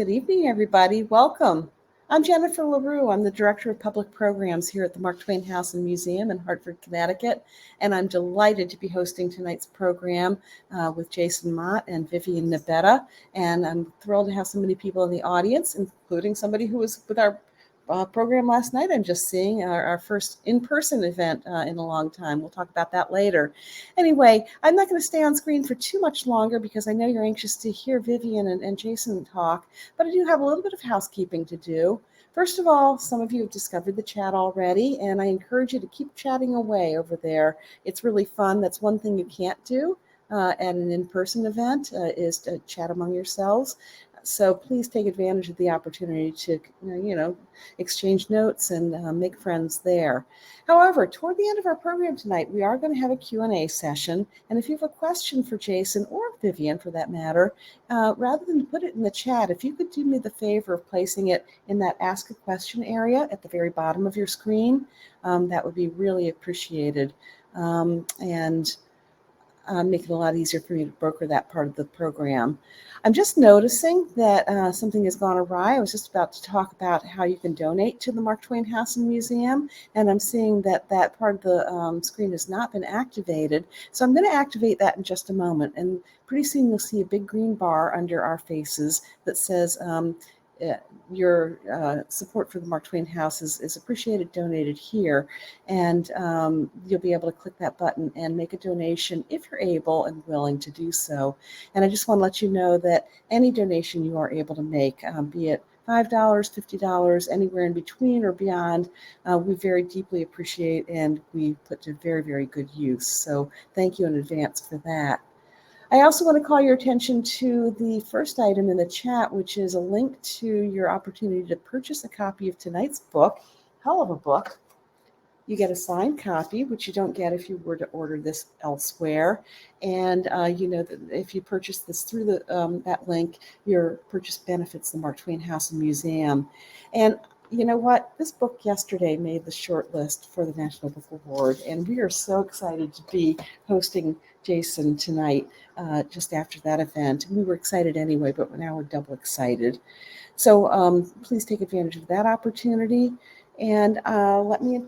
Good evening, everybody. Welcome. I'm Jennifer LaRue. I'm the Director of Public Programs here at the Mark Twain House and Museum in Hartford, Connecticut, and I'm delighted to be hosting tonight's program with Jason Mott and Vivian Nabeta, and I'm thrilled to have so many people in the audience, including somebody who was with our program last night. I'm just seeing our first in-person event in a long time. We'll talk about that later. Anyway, I'm not going to stay on screen for too much longer because I know you're anxious to hear Vivian and Jason talk, but I do have a little bit of housekeeping to do. First of all, some of you have discovered the chat already, and I encourage you to keep chatting away over there. It's really fun. That's one thing you can't do at an in-person event is to chat among yourselves. So please take advantage of the opportunity to, exchange notes and make friends there. However, toward the end of our program tonight, we are going to have a Q&A session. And if you have a question for Jason or Vivian, for that matter, rather than put it in the chat, if you could do me the favor of placing it in that Ask a Question area at the very bottom of your screen, that would be really appreciated. And make it a lot easier for me to broker that part of the program. I'm just noticing that something has gone awry. I was just about to talk about how you can donate to the Mark Twain House and Museum, and I'm seeing that that part of the screen has not been activated. So I'm going to activate that in just a moment, and pretty soon you'll see a big green bar under our faces that says your support for the Mark Twain House is appreciated, donated here. And you'll be able to click that button and make a donation if you're able and willing to do so. And I just want to let you know that any donation you are able to make, be it $5, $50, anywhere in between or beyond, we very deeply appreciate and we put to very, very good use. So thank you in advance for that. I also want to call your attention to the first item in the chat, which is a link to your opportunity to purchase a copy of tonight's book. Hell of a book. You get a signed copy, which you don't get if you were to order this elsewhere. And you know that if you purchase this through the that link, your purchase benefits the Mark Twain House and Museum. And you know what? This book yesterday made the short list for the National Book Award, and we are so excited to be hosting Jason tonight just after that event. We were excited anyway, but now we're double excited. So please take advantage of that opportunity. And let me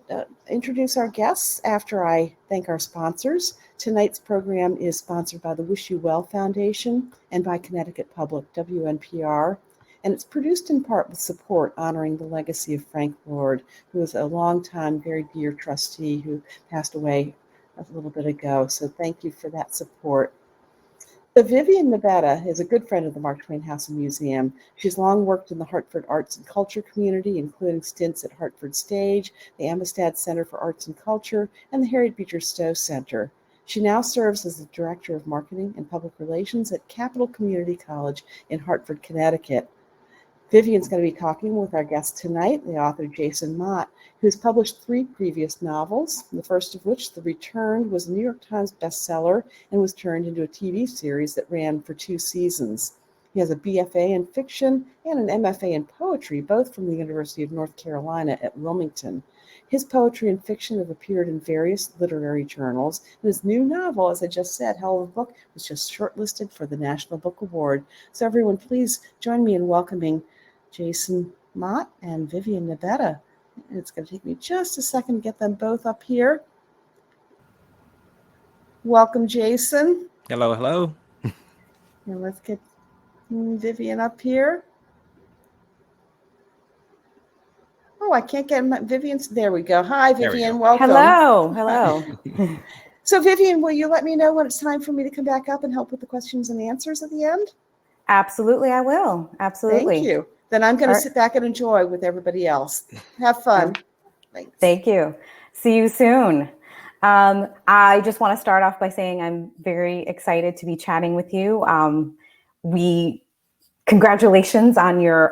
introduce our guests after I thank our sponsors. Tonight's program is sponsored by the Wish You Well Foundation and by Connecticut Public, WNPR. And it's produced in part with support honoring the legacy of Frank Lord, who was a longtime, very dear trustee who passed away a little bit ago. So thank you for that support. So Vivian Nabeta is a good friend of the Mark Twain House and Museum. She's long worked in the Hartford arts and culture community, including stints at Hartford Stage, the Amistad Center for Arts and Culture, and the Harriet Beecher Stowe Center. She now serves as the Director of Marketing and Public Relations at Capital Community College in Hartford, Connecticut. Vivian's going to be talking with our guest tonight, the author Jason Mott, who's published 3 previous novels, the first of which, The Returned, was a New York Times bestseller and was turned into a TV series that ran for 2 seasons. He has a BFA in fiction and an MFA in poetry, both from the University of North Carolina at Wilmington. His poetry and fiction have appeared in various literary journals, and his new novel, as I just said, Hell of a Book, was just shortlisted for the National Book Award. So everyone, please join me in welcoming Jason Mott and Vivian Nabeta. It's going to take me just a second to get them both up here. Welcome, Jason. Hello, hello. And let's get Vivian up here. Oh, I can't get Vivian's. There we go. Hi, Vivian. Welcome. Hello. So, Vivian, will you let me know when it's time for me to come back up and help with the questions and answers at the end? Absolutely, I will. Absolutely. Thank you. Then I'm going to sit back and enjoy with everybody else. Have fun. Thanks. Thank you. See you soon. I just want to start off by saying I'm very excited to be chatting with you. Congratulations on your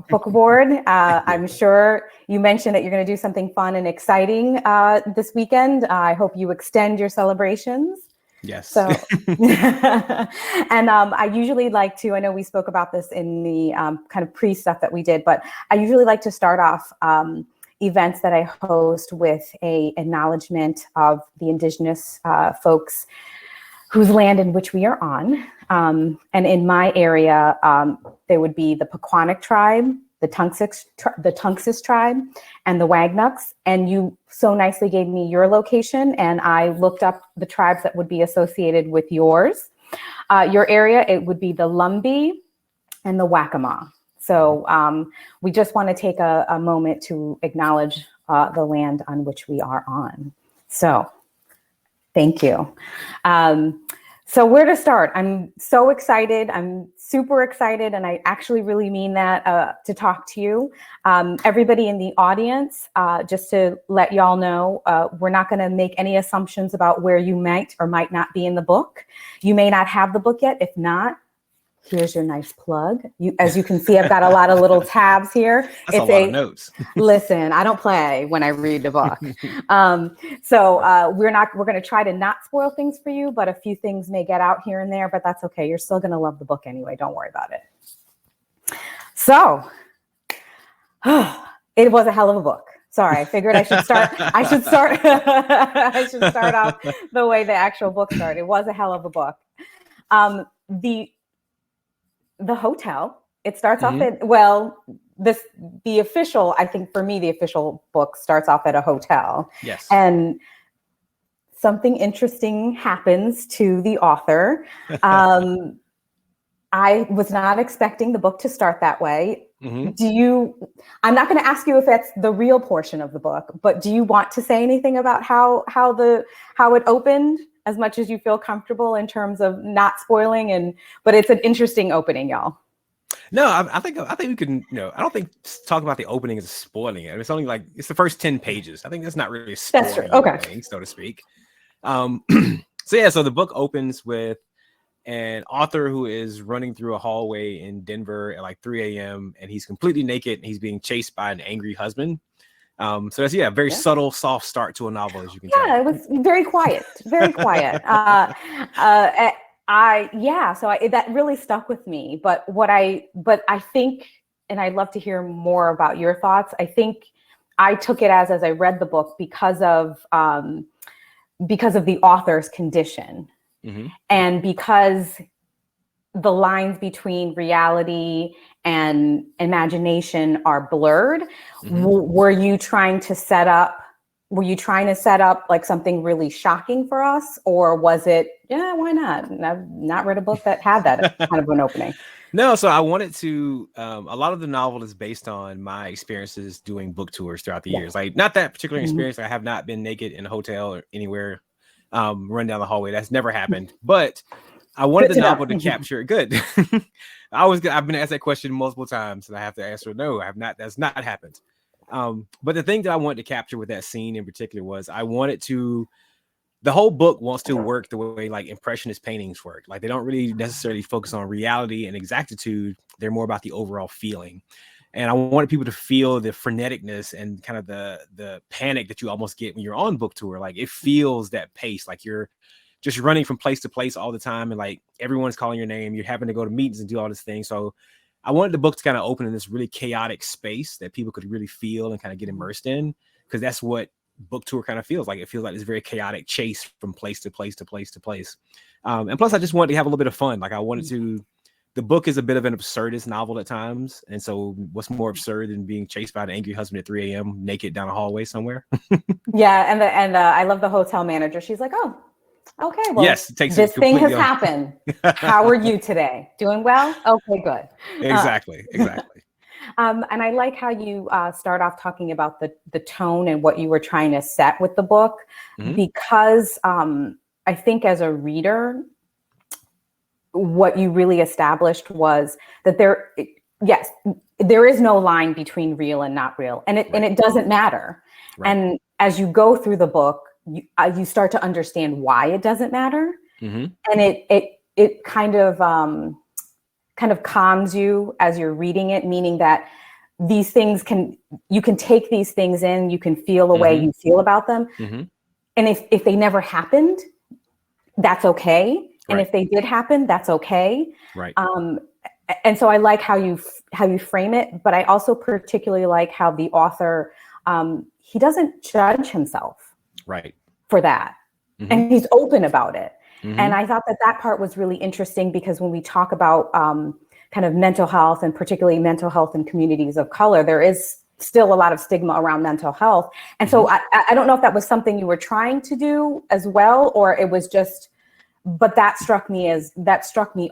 book award. I'm sure you mentioned that you're going to do something fun and exciting this weekend. I hope you extend your celebrations. Yes. So, and I usually like to, I know we spoke about this in the kind of pre-stuff that we did, but I usually like to start off events that I host with a acknowledgement of the Indigenous folks whose land in which we are on. And in my area, there would be the Pequannock tribe, the Tunxis tribe, and the Wagnucks. And you so nicely gave me your location, and I looked up the tribes that would be associated with yours. Your area, it would be the Lumbee and the Waccamaw. So we just want to take a moment to acknowledge the land on which we are on. So thank you. So where to start? I'm so excited. I'm super excited. And I actually really mean that to talk to you. Everybody in the audience, just to let y'all know, we're not going to make any assumptions about where you might or might not be in the book. You may not have the book yet. If not, here's your nice plug. As you can see, I've got a lot of little tabs here. That's a lot of notes. Listen, I don't play when I read the book. We're going to try to not spoil things for you, but a few things may get out here and there, but that's okay. You're still going to love the book anyway. Don't worry about it. So it was a hell of a book. Sorry, I figured I should start I should start off the way the actual book started. It was a hell of a book. The hotel, it starts off at, the official, I think for me, the official book starts off at a hotel. Yes. And something interesting happens to the author. I was not expecting the book to start that way. Mm-hmm. I'm not going to ask you if that's the real portion of the book, but do you want to say anything about how it opened, as much as you feel comfortable in terms of not spoiling? But it's an interesting opening, y'all. No, I think we can, I don't think talking about the opening is spoiling it. It's only it's the first 10 pages. I think that's not really spoiling. That's true. Okay. Anything, so to speak. So the book opens with an author who is running through a hallway in Denver at 3 a.m. and he's completely naked and he's being chased by an angry husband. So that's a very subtle, soft start to a novel, as you can tell. Yeah, it was very quiet, very quiet. That really stuck with me. But I think, and I'd love to hear more about your thoughts. I think I took it as I read the book because of the author's condition, mm-hmm. and because the lines between reality and imagination are blurred. Mm-hmm. Were you trying to set up something really shocking for us, or was it, why not? I've not read a book that had that kind of an opening. No, so I wanted to, a lot of the novel is based on my experiences doing book tours throughout the years. Not that particular experience. Mm-hmm. I have not been naked in a hotel or anywhere, run down the hallway. That's never happened. But I wanted the novel to capture it. Good. I've been asked that question multiple times, and I have to answer, no, I have not. That's not happened. But the thing that I wanted to capture with that scene in particular was the whole book wants to work the way impressionist paintings work. They don't really necessarily focus on reality and exactitude. They're more about the overall feeling. And I wanted people to feel the freneticness and kind of the panic that you almost get when you're on book tour. It feels that pace, you're just running from place to place all the time. And everyone's calling your name. You're having to go to meetings and do all this thing. So I wanted the book to kind of open in this really chaotic space that people could really feel and kind of get immersed in, because that's what book tour kind of feels like. It feels like this very chaotic chase from place to place to place to place. And plus, I just wanted to have a little bit of fun. The book is a bit of an absurdist novel at times. And so what's more absurd than being chased by an angry husband at 3 a.m. naked down a hallway somewhere? Yeah. And I love the hotel manager. She's like, oh, okay, well, yes, this thing has happened. How are you today? Doing well? Okay, good. Exactly. And I like how you start off talking about the tone and what you were trying to set with the book, mm-hmm. because I think as a reader, what you really established was that there is no line between real and not real, and it doesn't matter. Right. And as you go through the book, you start to understand why it doesn't matter, mm-hmm. and it kind of calms you as you're reading it, meaning that these things you can take these things in, you can feel the mm-hmm. way you feel about them, mm-hmm. and if they never happened, that's okay, right. And if they did happen, that's okay, right? And so I like how you frame it, but I also particularly like how the author he doesn't judge himself. Right. For that. Mm-hmm. And he's open about it. And I thought that part was really interesting, because when we talk about kind of mental health, and particularly mental health in communities of color, there is still a lot of stigma around mental health. And so I don't know if that was something you were trying to do as well, or it was just, but that struck me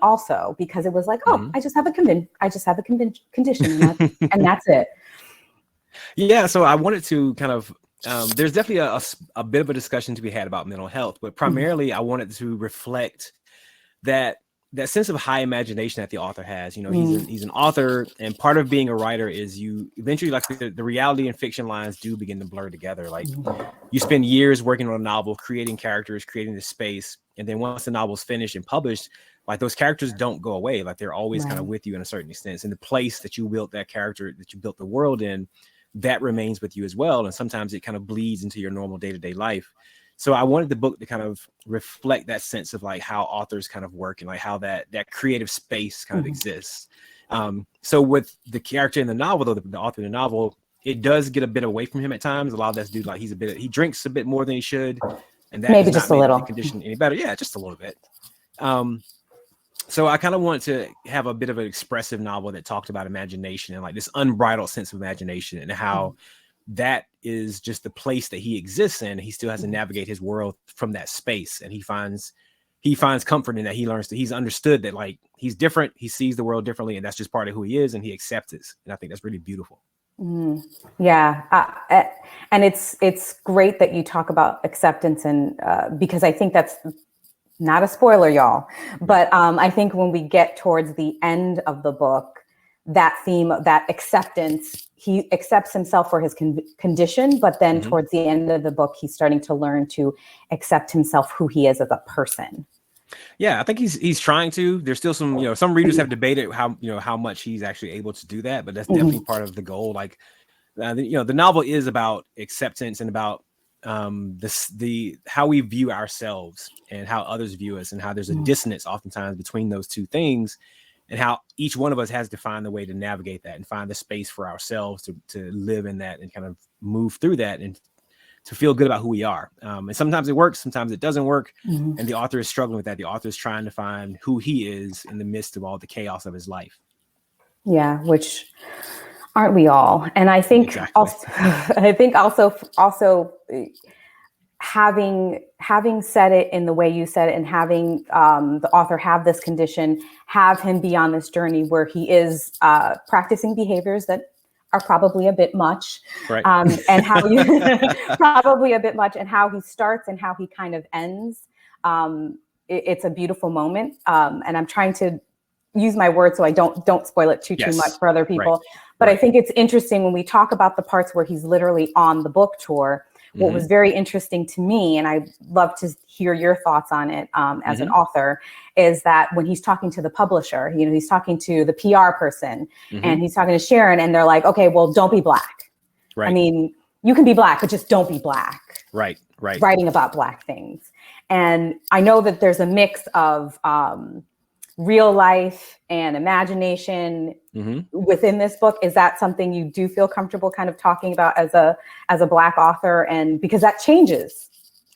also, because it was like, oh, I just have a condition, and that's it. Yeah. So I wanted to kind of, there's definitely a bit of a discussion to be had about mental health, but primarily I wanted to reflect that sense of high imagination that the author has. You know, he's an author, and part of being a writer is you eventually, like, the reality and fiction lines do begin to blur together. Like, you spend years working on a novel, creating characters, creating the space, and then once the novel's finished and published, like, those characters don't go away. Like, they're always kind of with you in a certain extent. And the place that you built that character, that you built the world in, that remains with you as well. And sometimes it kind of bleeds into your normal day-to-day life. So I wanted the book to kind of reflect that sense of, like, how authors kind of work, and like how that creative space kind of exists. So with the character in the novel, though, the author in the novel, it does get a bit away from him at times. A lot of that's due, like, he drinks a bit more than he should, and that maybe just a little. The condition any better. Yeah, just a little bit. So I kind of wanted to have a bit of an expressive novel that talked about imagination, and like this unbridled sense of imagination, and how that is just the place that he exists in. He still has to navigate his world from that space, and he finds comfort in that. He learns that he's understood that, like, he's different, he sees the world differently, and that's just part of who he is, and he accepts it. And I think that's really beautiful. Yeah, and it's great that you talk about acceptance, and because I think that's not a spoiler, y'all, but I think when we get towards the end of the book, that theme, that acceptance, he accepts himself for his condition, but then towards the end of the book, he's starting to learn to accept himself, who he is as a person. Yeah, I think he's trying to. There's still some, some readers have debated how much he's actually able to do that, but that's definitely part of the goal. Like, the novel is about acceptance, and about how we view ourselves and how others view us, and how there's a dissonance oftentimes between those two things, and how each one of us has to find the way to navigate that and find the space for ourselves to live in that, and kind of move through that, and to feel good about who we are. And sometimes it works, sometimes it doesn't work. And the author is struggling with that. The author is trying to find who he is in the midst of all the chaos of his life. Yeah, which aren't we all? And I think also having said it in the way you said it, and having the author have this condition, have him be on this journey where he is practicing behaviors that are probably a bit much, right? And how you probably a bit much, and how he starts and how he kind of ends. It's a beautiful moment, and I'm trying to use my words so I don't spoil it too much for other people. Right. But I think it's interesting when we talk about the parts where he's literally on the book tour. What was very interesting to me, and I'd love to hear your thoughts on it as an author, is that when he's talking to the publisher, he's talking to the PR person, and he's talking to Sharon, and they're like, okay, well, don't be Black. Right. I mean, you can be Black, but just don't be Black. Right. Writing about Black things. And I know that there's a mix of real life and imagination within this book. Is that something you do feel comfortable kind of talking about as a Black author? And because that changes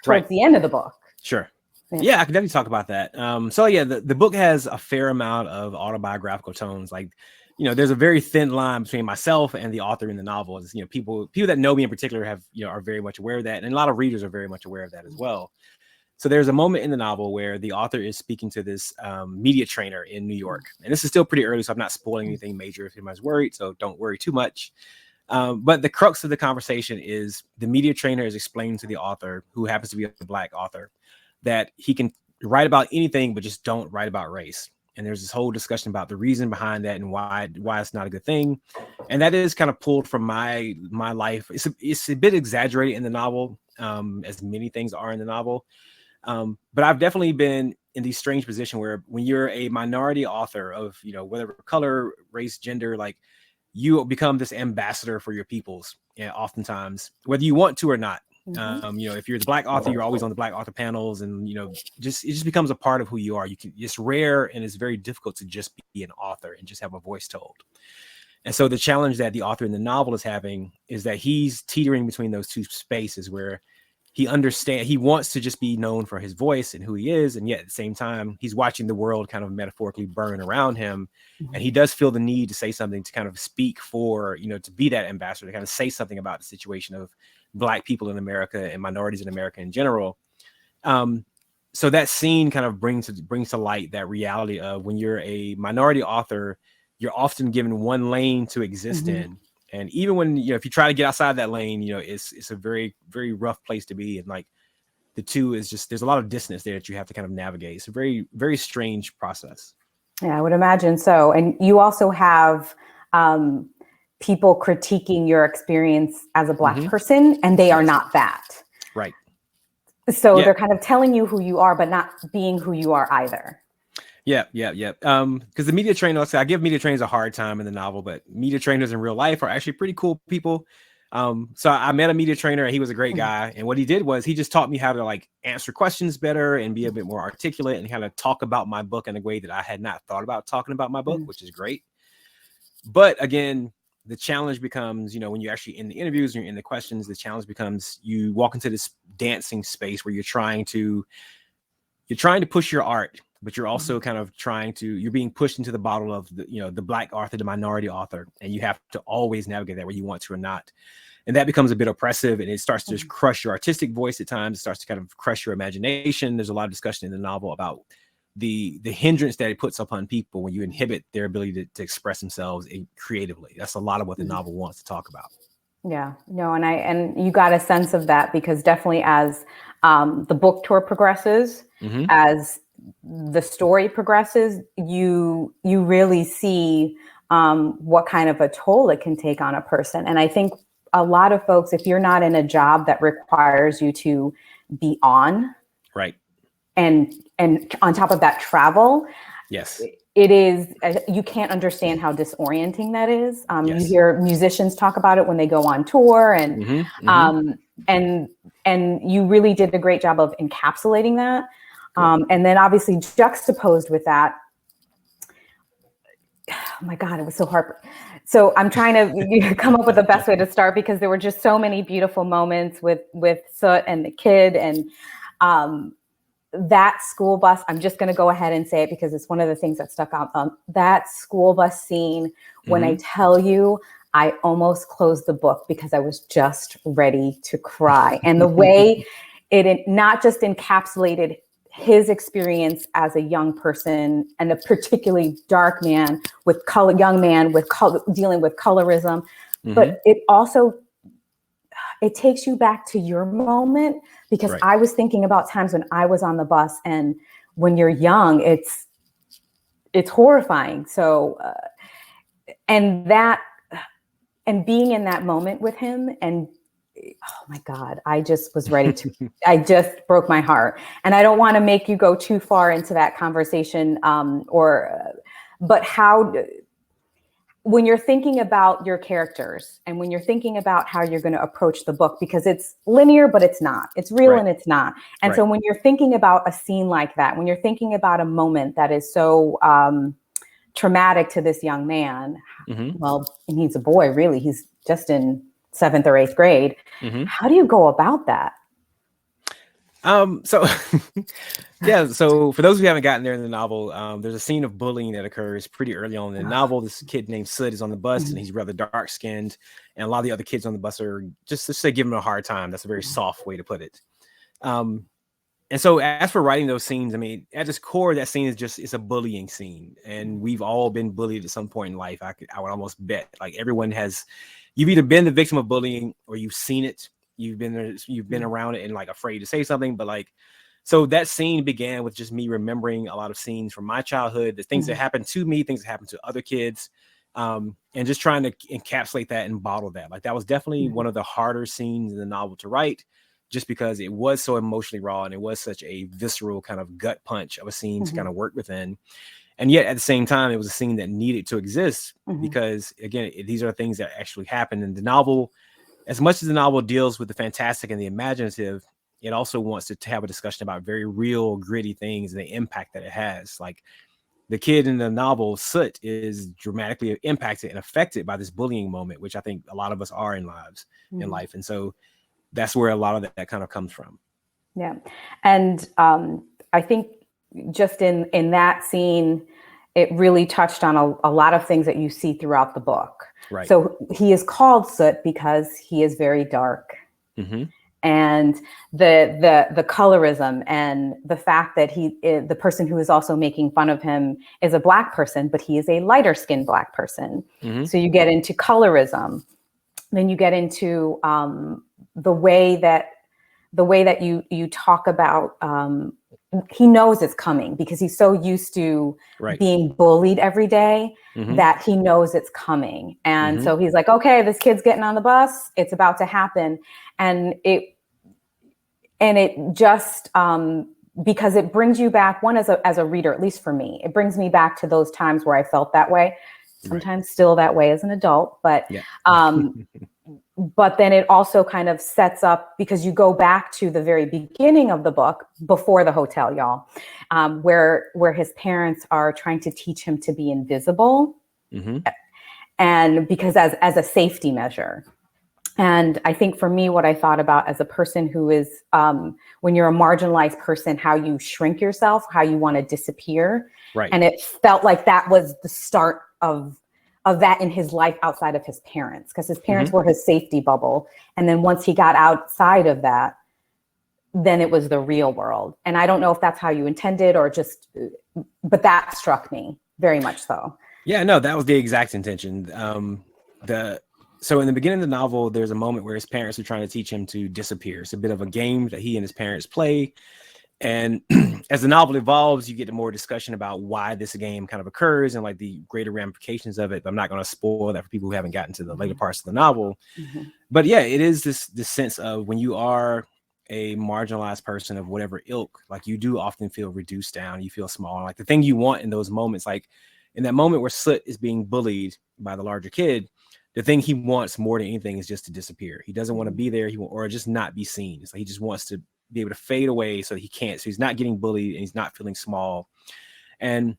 towards the end of the book. Sure. Yeah, I can definitely talk about that. So yeah, the book has a fair amount of autobiographical tones. Like, there's a very thin line between myself and the author in the novel. It's, people that know me in particular have, are very much aware of that. And a lot of readers are very much aware of that as well. So there's a moment in the novel where the author is speaking to this media trainer in New York. And this is still pretty early, so I'm not spoiling anything major if anybody's worried, so don't worry too much. But the crux of the conversation is the media trainer is explaining to the author, who happens to be a Black author, that he can write about anything, but just don't write about race. And there's this whole discussion about the reason behind that and why it's not a good thing. And that is kind of pulled from my life. It's a bit exaggerated in the novel, as many things are in the novel. But I've definitely been in the strange position where when you're a minority author of, whatever color, race, gender, like, you become this ambassador for your peoples. And oftentimes, whether you want to or not, if you're the Black author, you're always on the Black author panels, and, it just becomes a part of who you are. It's rare, and it's very difficult to just be an author and just have a voice told. And so the challenge that the author in the novel is having is that he's teetering between those two spaces where he wants to just be known for his voice and who he is, and yet at the same time he's watching the world kind of metaphorically burn around him, and he does feel the need to say something, to kind of speak for, to be that ambassador, to kind of say something about the situation of Black people in America and minorities in America in general. So that scene kind of brings to light that reality of, when you're a minority author, you're often given one lane to exist in. And even when, if you try to get outside that lane, it's a very, very rough place to be. And like, the two is just, there's a lot of distance there that you have to kind of navigate. It's a very, very strange process. Yeah, I would imagine so. And you also have people critiquing your experience as a Black person, and they are not that. Right. So they're kind of telling you who you are, but not being who you are either. Yeah. Because the media trainers, I give media trainers a hard time in the novel, but media trainers in real life are actually pretty cool people. So I met a media trainer, and he was a great guy. And what he did was he just taught me how to like answer questions better and be a bit more articulate and kind of talk about my book in a way that I had not thought about talking about my book, which is great. But again, the challenge becomes, when you're actually in the interviews and you're in the questions, the challenge becomes you walk into this dancing space where you're trying to push your art, but you're also kind of you're being pushed into the bottle of the Black author, the minority author, and you have to always navigate that whether you want to or not. And that becomes a bit oppressive, and it starts to just crush your artistic voice at times. It starts to kind of crush your imagination. There's a lot of discussion in the novel about the hindrance that it puts upon people when you inhibit their ability to express themselves creatively. That's a lot of what the novel wants to talk about. Yeah, no, and you got a sense of that, because definitely as the book tour progresses, as the story progresses, you really see what kind of a toll it can take on a person. And I think a lot of folks, if you're not in a job that requires you to be on, right, and on top of that, travel, yes, it is, you can't understand how disorienting that is. You hear musicians talk about it when they go on tour, and and you really did a great job of encapsulating that. And then obviously juxtaposed with that, oh my God, it was so hard. So I'm trying to come up with the best way to start, because there were just so many beautiful moments with Soot and the kid, and that school bus. I'm just going to go ahead and say it because it's one of the things that stuck out. That school bus scene, when I tell you, I almost closed the book because I was just ready to cry. And the way it not just encapsulated his experience as a young person, and a particularly dark man with color, dealing with colorism, but it also, it takes you back to your moment, because I was thinking about times when I was on the bus, and when you're young, it's horrifying. So, and being in that moment with him, and oh my God, I just was ready to, I just broke my heart. And I don't want to make you go too far into that conversation, but when you're thinking about your characters, and when you're thinking about how you're going to approach the book, because it's linear, but it's not, it's real and it's not. And so when you're thinking about a scene like that, when you're thinking about a moment that is so traumatic to this young man, well, and he's a boy, really, he's just in 7th or 8th grade. How do you go about that? So so for those who haven't gotten there in the novel, there's a scene of bullying that occurs pretty early on in the novel. This kid named Soot is on the bus, and he's rather dark skinned, and a lot of the other kids on the bus are just to say, give him a hard time. That's a very soft way to put it. And so as for writing those scenes, I mean, at its core, that scene is it's a bullying scene, and we've all been bullied at some point in life. I would almost bet, like, everyone has. You've either been the victim of bullying, or you've seen it. You've been around it and like afraid to say something. But like, so that scene began with just me remembering a lot of scenes from my childhood, the things that happened to me, things that happened to other kids, and just trying to encapsulate that and bottle that. Like, that was definitely one of the harder scenes in the novel to write, just because it was so emotionally raw, and it was such a visceral kind of gut punch of a scene to kind of work within. And yet at the same time, it was a scene that needed to exist, because again, these are things that actually happened in the novel. As much as the novel deals with the fantastic and the imaginative, it also wants to have a discussion about very real, gritty things and the impact that it has. Like, the kid in the novel, Soot, is dramatically impacted and affected by this bullying moment, which I think a lot of us are in life. And so that's where a lot of that kind of comes from. Yeah. And I think just in that scene, it really touched on a lot of things that you see throughout the book. Right. So he is called Soot because he is very dark. Mm-hmm. And the colorism and the fact that the person who is also making fun of him is a Black person, but he is a lighter skinned Black person. Mm-hmm. So you get into colorism. Then you get into the way that you talk about, he knows it's coming because he's so used to being bullied every day that he knows it's coming. And so he's like, okay, this kid's getting on the bus. It's about to happen. And it just, because it brings you back, one, as a reader, at least for me, it brings me back to those times where I felt that way. Sometimes still that way as an adult, but but then it also kind of sets up, because you go back to the very beginning of the book, before the hotel, y'all, where his parents are trying to teach him to be invisible, and because as a safety measure. And I think for me, what I thought about as a person who is, when you're a marginalized person, how you shrink yourself, how you want to disappear. Right. And it felt like that was the start of that in his life outside of his parents, because his parents were his safety bubble. And then once he got outside of that, then it was the real world. And I don't know if that's how you intended or just, but that struck me very much so. Yeah, no, that was the exact intention. So in the beginning of the novel, there's a moment where his parents are trying to teach him to disappear. It's a bit of a game that he and his parents play. And as the novel evolves, you get to more discussion about why this game kind of occurs and like the greater ramifications of it. But I'm not going to spoil that for people who haven't gotten to the later parts of the novel. But yeah, it is this sense of when you are a marginalized person of whatever ilk, like you do often feel reduced down. You feel small. Like the thing you want in those moments, like in that moment where Soot is being bullied by the larger kid, the thing he wants more than anything is just to disappear. He doesn't want to be there. Or just not be seen. It's like he just wants to be able to fade away so he can't. So he's not getting bullied and he's not feeling small. And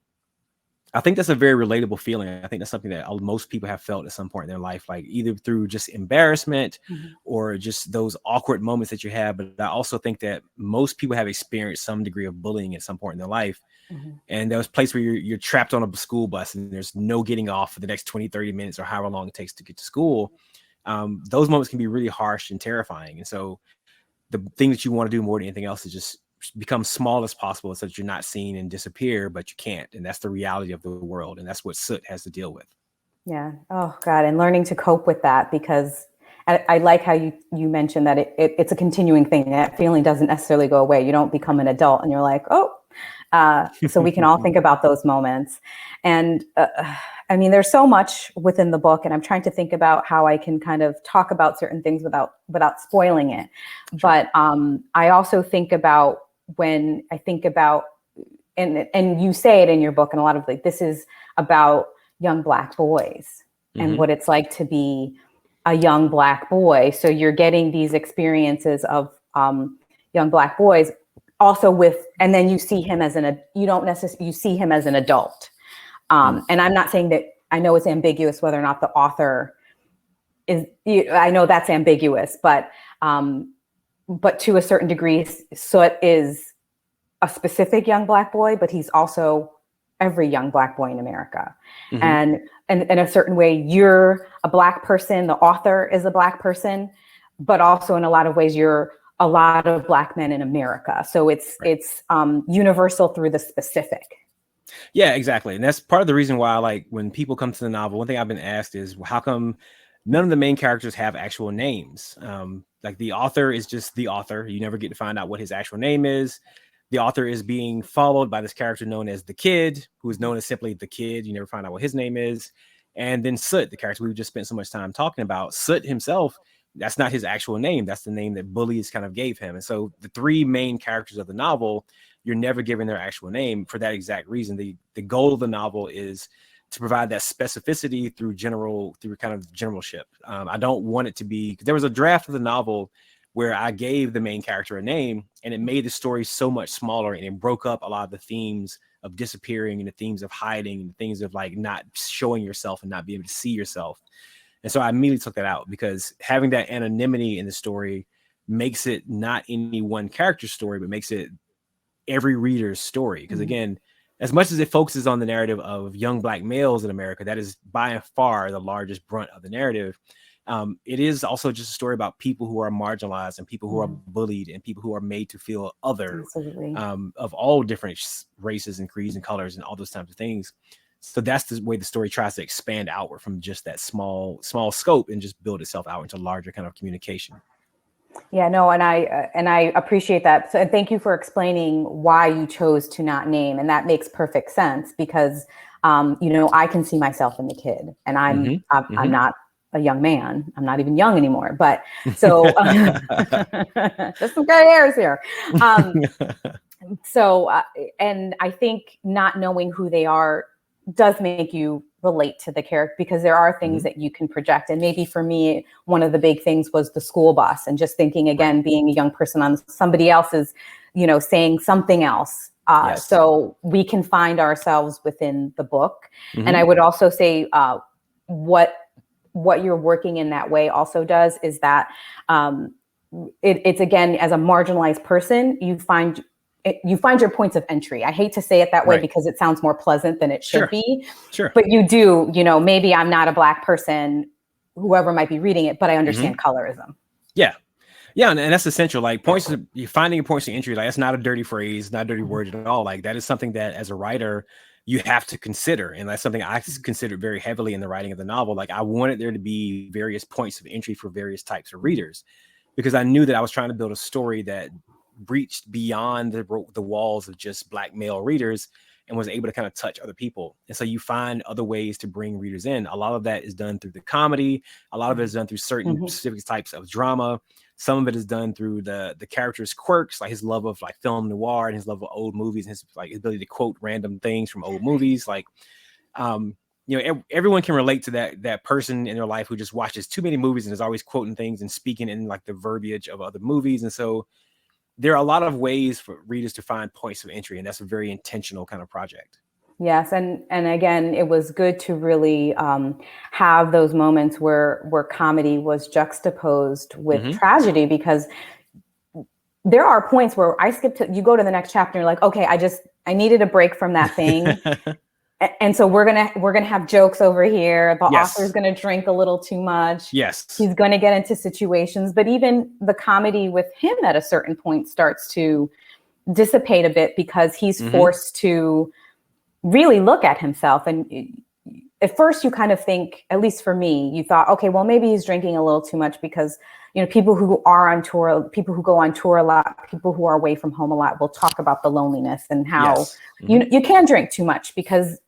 I think that's a very relatable feeling. I think that's something that most people have felt at some point in their life, like either through just embarrassment or just those awkward moments that you have. But I also think that most people have experienced some degree of bullying at some point in their life. And there's a place where you're trapped on a school bus and there's no getting off for the next 20, 30 minutes or however long it takes to get to school. Those moments can be really harsh and terrifying. And so the thing that you want to do more than anything else is just become small as possible so that you're not seen and disappear, but you can't. And that's the reality of the world. And that's what Soot has to deal with. Yeah. Oh God. And learning to cope with that, because I like how you mentioned that it's a continuing thing. That feeling doesn't necessarily go away. You don't become an adult and you're like, oh, so we can all think about those moments. And I mean, there's so much within the book, and I'm trying to think about how I can kind of talk about certain things without spoiling it. Sure. But I also think about when I think about, and you say it in your book, and a lot of like, this is about young Black boys and what it's like to be a young Black boy. So you're getting these experiences of young Black boys also and then you see him you see him as an adult. And I'm not saying that, I know it's ambiguous whether or not the author is, I know that's ambiguous, but to a certain degree, Soot is a specific young Black boy, but he's also every young Black boy in America. And in a certain way, you're a Black person, the author is a Black person, but also in a lot of ways, you're a lot of Black men in America. So it's universal through the specific. Yeah, exactly. And that's part of the reason why, like, when people come to the novel, one thing I've been asked is, well, how come none of the main characters have actual names? Like the author is just the author. You never get to find out what his actual name is. The author is being followed by this character known as the Kid, who is known as simply the Kid. You never find out what his name is. And then Soot, the character we've just spent so much time talking about, Soot himself, that's not his actual name. That's the name that bullies kind of gave him. And so the three main characters of the novel, you're never given their actual name for that exact reason. The goal of the novel is to provide that specificity through kind of generalship. I don't want it to be, there was a draft of the novel where I gave the main character a name and it made the story so much smaller, and it broke up a lot of the themes of disappearing and the themes of hiding and the things of like not showing yourself and not being able to see yourself. And so I immediately took that out, because having that anonymity in the story makes it not any one character's story, but makes it every reader's story. Because again, as much as it focuses on the narrative of young Black males in America, that is by far the largest brunt of the narrative. It is also just a story about people who are marginalized and people who are bullied and people who are made to feel other, of all different races and creeds and colors and all those types of things. So that's the way the story tries to expand outward from just that small scope and just build itself out into larger kind of communication. Yeah, no, and I appreciate that. So, and thank you for explaining why you chose to not name, and that makes perfect sense because, I can see myself in the kid, and I'm not a young man. I'm not even young anymore, but so just some gray hairs here. And I think not knowing who they are does make you relate to the character because there are things that you can project. And maybe for me, one of the big things was the school bus and just thinking again, being a young person on somebody else's, saying something else. So we can find ourselves within the book. And I would also say what you're working in that way also does is that it's again, as a marginalized person, you find your points of entry. I hate to say it that way because it sounds more pleasant than it should be. But you do, maybe I'm not a Black person, whoever might be reading it, but I understand colorism. Yeah, and that's essential. Like you're finding your points of entry. Like that's not a dirty phrase, not a dirty word at all. Like that is something that as a writer, you have to consider. And that's something I considered very heavily in the writing of the novel. Like I wanted there to be various points of entry for various types of readers, because I knew that I was trying to build a story that reached beyond the walls of just Black male readers and was able to kind of touch other people. And so you find other ways to bring readers in. A lot of that is done through the comedy. A lot of it is done through certain specific types of drama. Some of it is done through the character's quirks, like his love of like film noir and his love of old movies and his ability to quote random things from old movies. Like, everyone can relate to that person in their life who just watches too many movies and is always quoting things and speaking in like the verbiage of other movies. And so there are a lot of ways for readers to find points of entry, and that's a very intentional kind of project. Yes, and again, it was good to really have those moments where comedy was juxtaposed with tragedy, because there are points where you go to the next chapter, and you're like, okay, I needed a break from that thing. And so we're gonna have jokes over here. The author's gonna drink a little too much. Yes, he's gonna get into situations, but even the comedy with him at a certain point starts to dissipate a bit because he's forced to really look at himself. And at first, you kind of think, at least for me, you thought, okay, well, maybe he's drinking a little too much because people who are on tour, people who go on tour a lot, people who are away from home a lot will talk about the loneliness and how you can drink too much because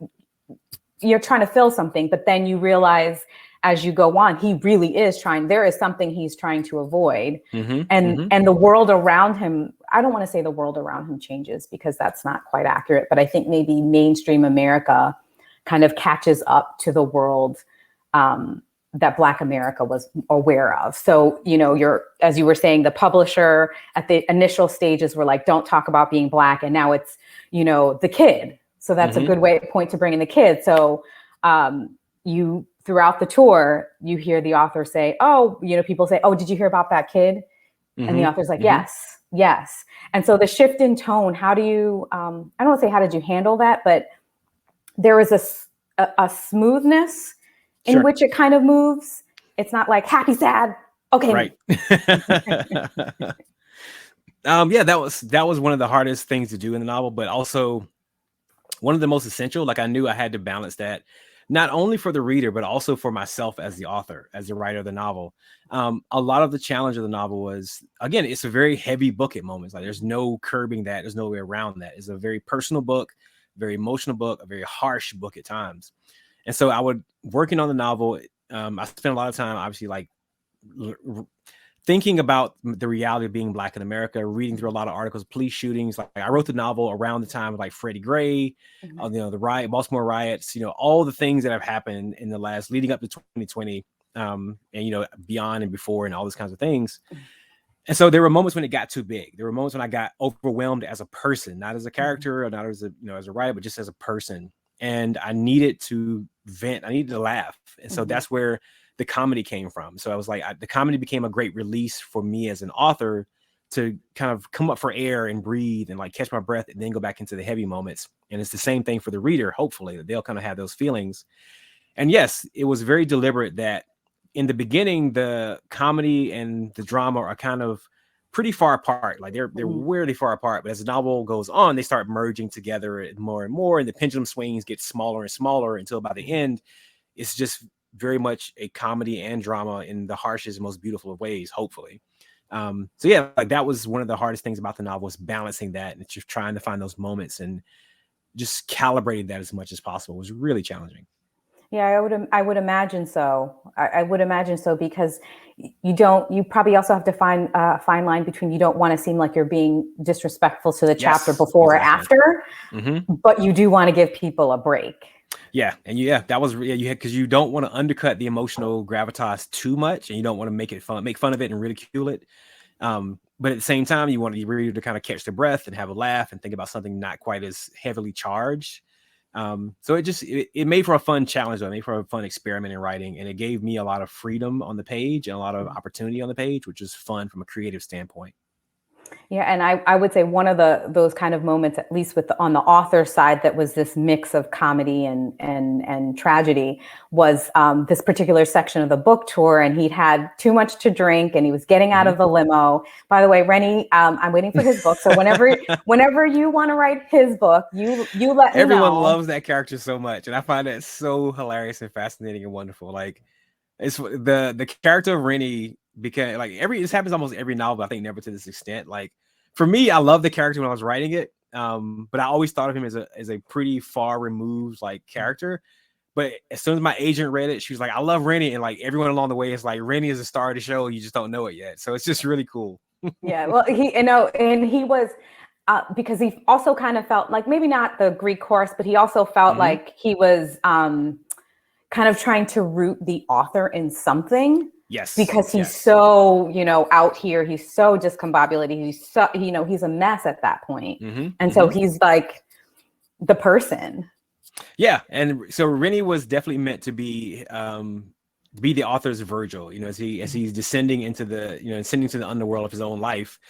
you're trying to fill something. But then you realize as you go on, he really is there is something he's trying to avoid. And the world around him, I don't want to say the world around him changes because that's not quite accurate, but I think maybe mainstream America kind of catches up to the world that Black America was aware of. So, as you were saying, the publisher at the initial stages were like, don't talk about being Black. And now it's, the kid. So that's a good point to bring in the kid. So throughout the tour, you hear the author say, people say, oh, did you hear about that kid? And the author's like, yes. And so the shift in tone, how do you, I don't want to say, how did you handle that? But there is a smoothness in which it kind of moves. It's not like happy, sad. Okay. Right. That was one of the hardest things to do in the novel, but also one of the most essential. Like I knew I had to balance that, not only for the reader, but also for myself as the author, as the writer of the novel. A lot of the challenge of the novel was, again, it's a very heavy book at moments. Like there's no curbing that. There's no way around that. It's a very personal book, very emotional book, a very harsh book at times. And so working on the novel, I spent a lot of time, obviously, like thinking about the reality of being Black in America, reading through a lot of articles, police shootings. Like I wrote the novel around the time of like Freddie Gray, the Baltimore riots, all the things that have happened in the leading up to 2020, and beyond and before and all those kinds of things. And so there were moments when it got too big. There were moments when I got overwhelmed as a person, not as a character or not as a writer, but just as a person. And I needed to vent. I needed to laugh. And so that's where the comedy came from. So I was like, the comedy became a great release for me as an author to kind of come up for air and breathe and like catch my breath and then go back into the heavy moments. And it's the same thing for the reader, hopefully, that they'll kind of have those feelings. And yes, it was very deliberate that in the beginning, the comedy and the drama are kind of pretty far apart. Like they're weirdly far apart. But as the novel goes on, they start merging together more and more. And the pendulum swings get smaller and smaller until by the end, it's just very much a comedy and drama in the harshest, most beautiful of ways, hopefully. So yeah, like that was one of the hardest things about the novel, was balancing that and just trying to find those moments and just calibrating that as much as possible. It was really challenging. Yeah, I would imagine so. I would imagine so, because you probably also have to find a fine line between, you don't want to seem like you're being disrespectful to the chapter before or after, but you do want to give people a break. Yeah. And that was, because you don't want to undercut the emotional gravitas too much, and you don't want to make fun of it and ridicule it. But at the same time, you want the reader to kind of catch their breath and have a laugh and think about something not quite as heavily charged. So it made for a fun challenge, though. It made for a fun experiment in writing, and it gave me a lot of freedom on the page and a lot of opportunity on the page, which is fun from a creative standpoint. Yeah, and I would say one of those kind of moments, at least on the author side, that was this mix of comedy and tragedy, was this particular section of the book tour, and he'd had too much to drink, and he was getting out of the limo. By the way, Rennie, I'm waiting for his book, so whenever you want to write his book, you let me know. Everyone loves that character so much, and I find that so hilarious and fascinating and wonderful. Like, it's the character of Rennie. Because like this happens almost every novel, but I think never to this extent. Like for me, I love the character when I was writing it, but I always thought of him as a pretty far removed like character. But as soon as my agent read it, she was like, "I love Rennie," and like everyone along the way is like, "Rennie is the star of the show. You just don't know it yet." So it's just really cool. Yeah, well, and he was because he also kind of felt like, maybe not the Greek chorus, but he also felt like he was kind of trying to root the author in something. Yes, because he's so, out here, he's so discombobulated, he's so, he's a mess at that point. And so he's like the person. Yeah, and so Rennie was definitely meant to be the author's Virgil, as he's descending into ascending to the underworld of his own life.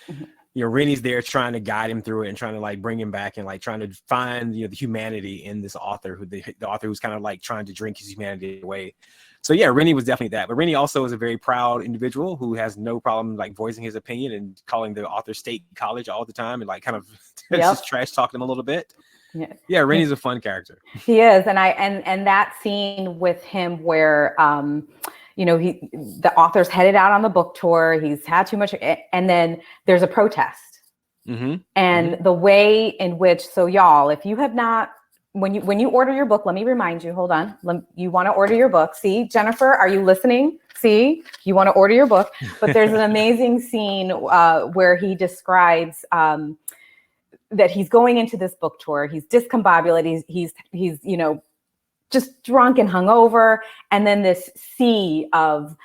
Rennie's there trying to guide him through it and trying to like bring him back and like trying to find the humanity in this author, the author who's kind of like trying to drink his humanity away. So yeah, Rennie was definitely that. But Rennie also is a very proud individual who has no problem like voicing his opinion and calling the author state college all the time and like kind of just trash talking him a little bit. Yeah, Rennie's a fun character. He is, and that scene with him where the author's headed out on the book tour, he's had too much, and then there's a protest. And the way in which, so y'all, if you have not, when you order your book, let me remind you, hold on, you want to order your book. See, Jennifer, are you listening? See, you want to order your book, but there's an amazing scene where he describes that he's going into this book tour. He's discombobulated. He's just drunk and hungover, and then this sea of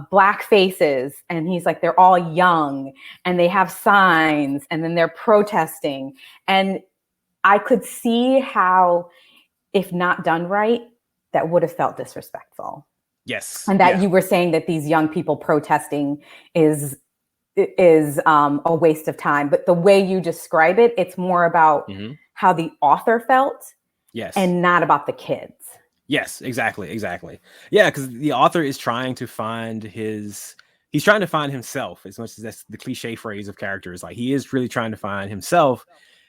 black faces, and he's like, they're all young and they have signs, and then they're protesting. And I could see how, if not done right, that would have felt disrespectful. Yes. And that you were saying that these young people protesting is a waste of time. But the way you describe it, it's more about how the author felt. Yes. And not about the kids. Yes, exactly. Yeah, because the author is trying to find he's trying to find himself, as much as that's the cliche phrase of characters. Like he is really trying to find himself,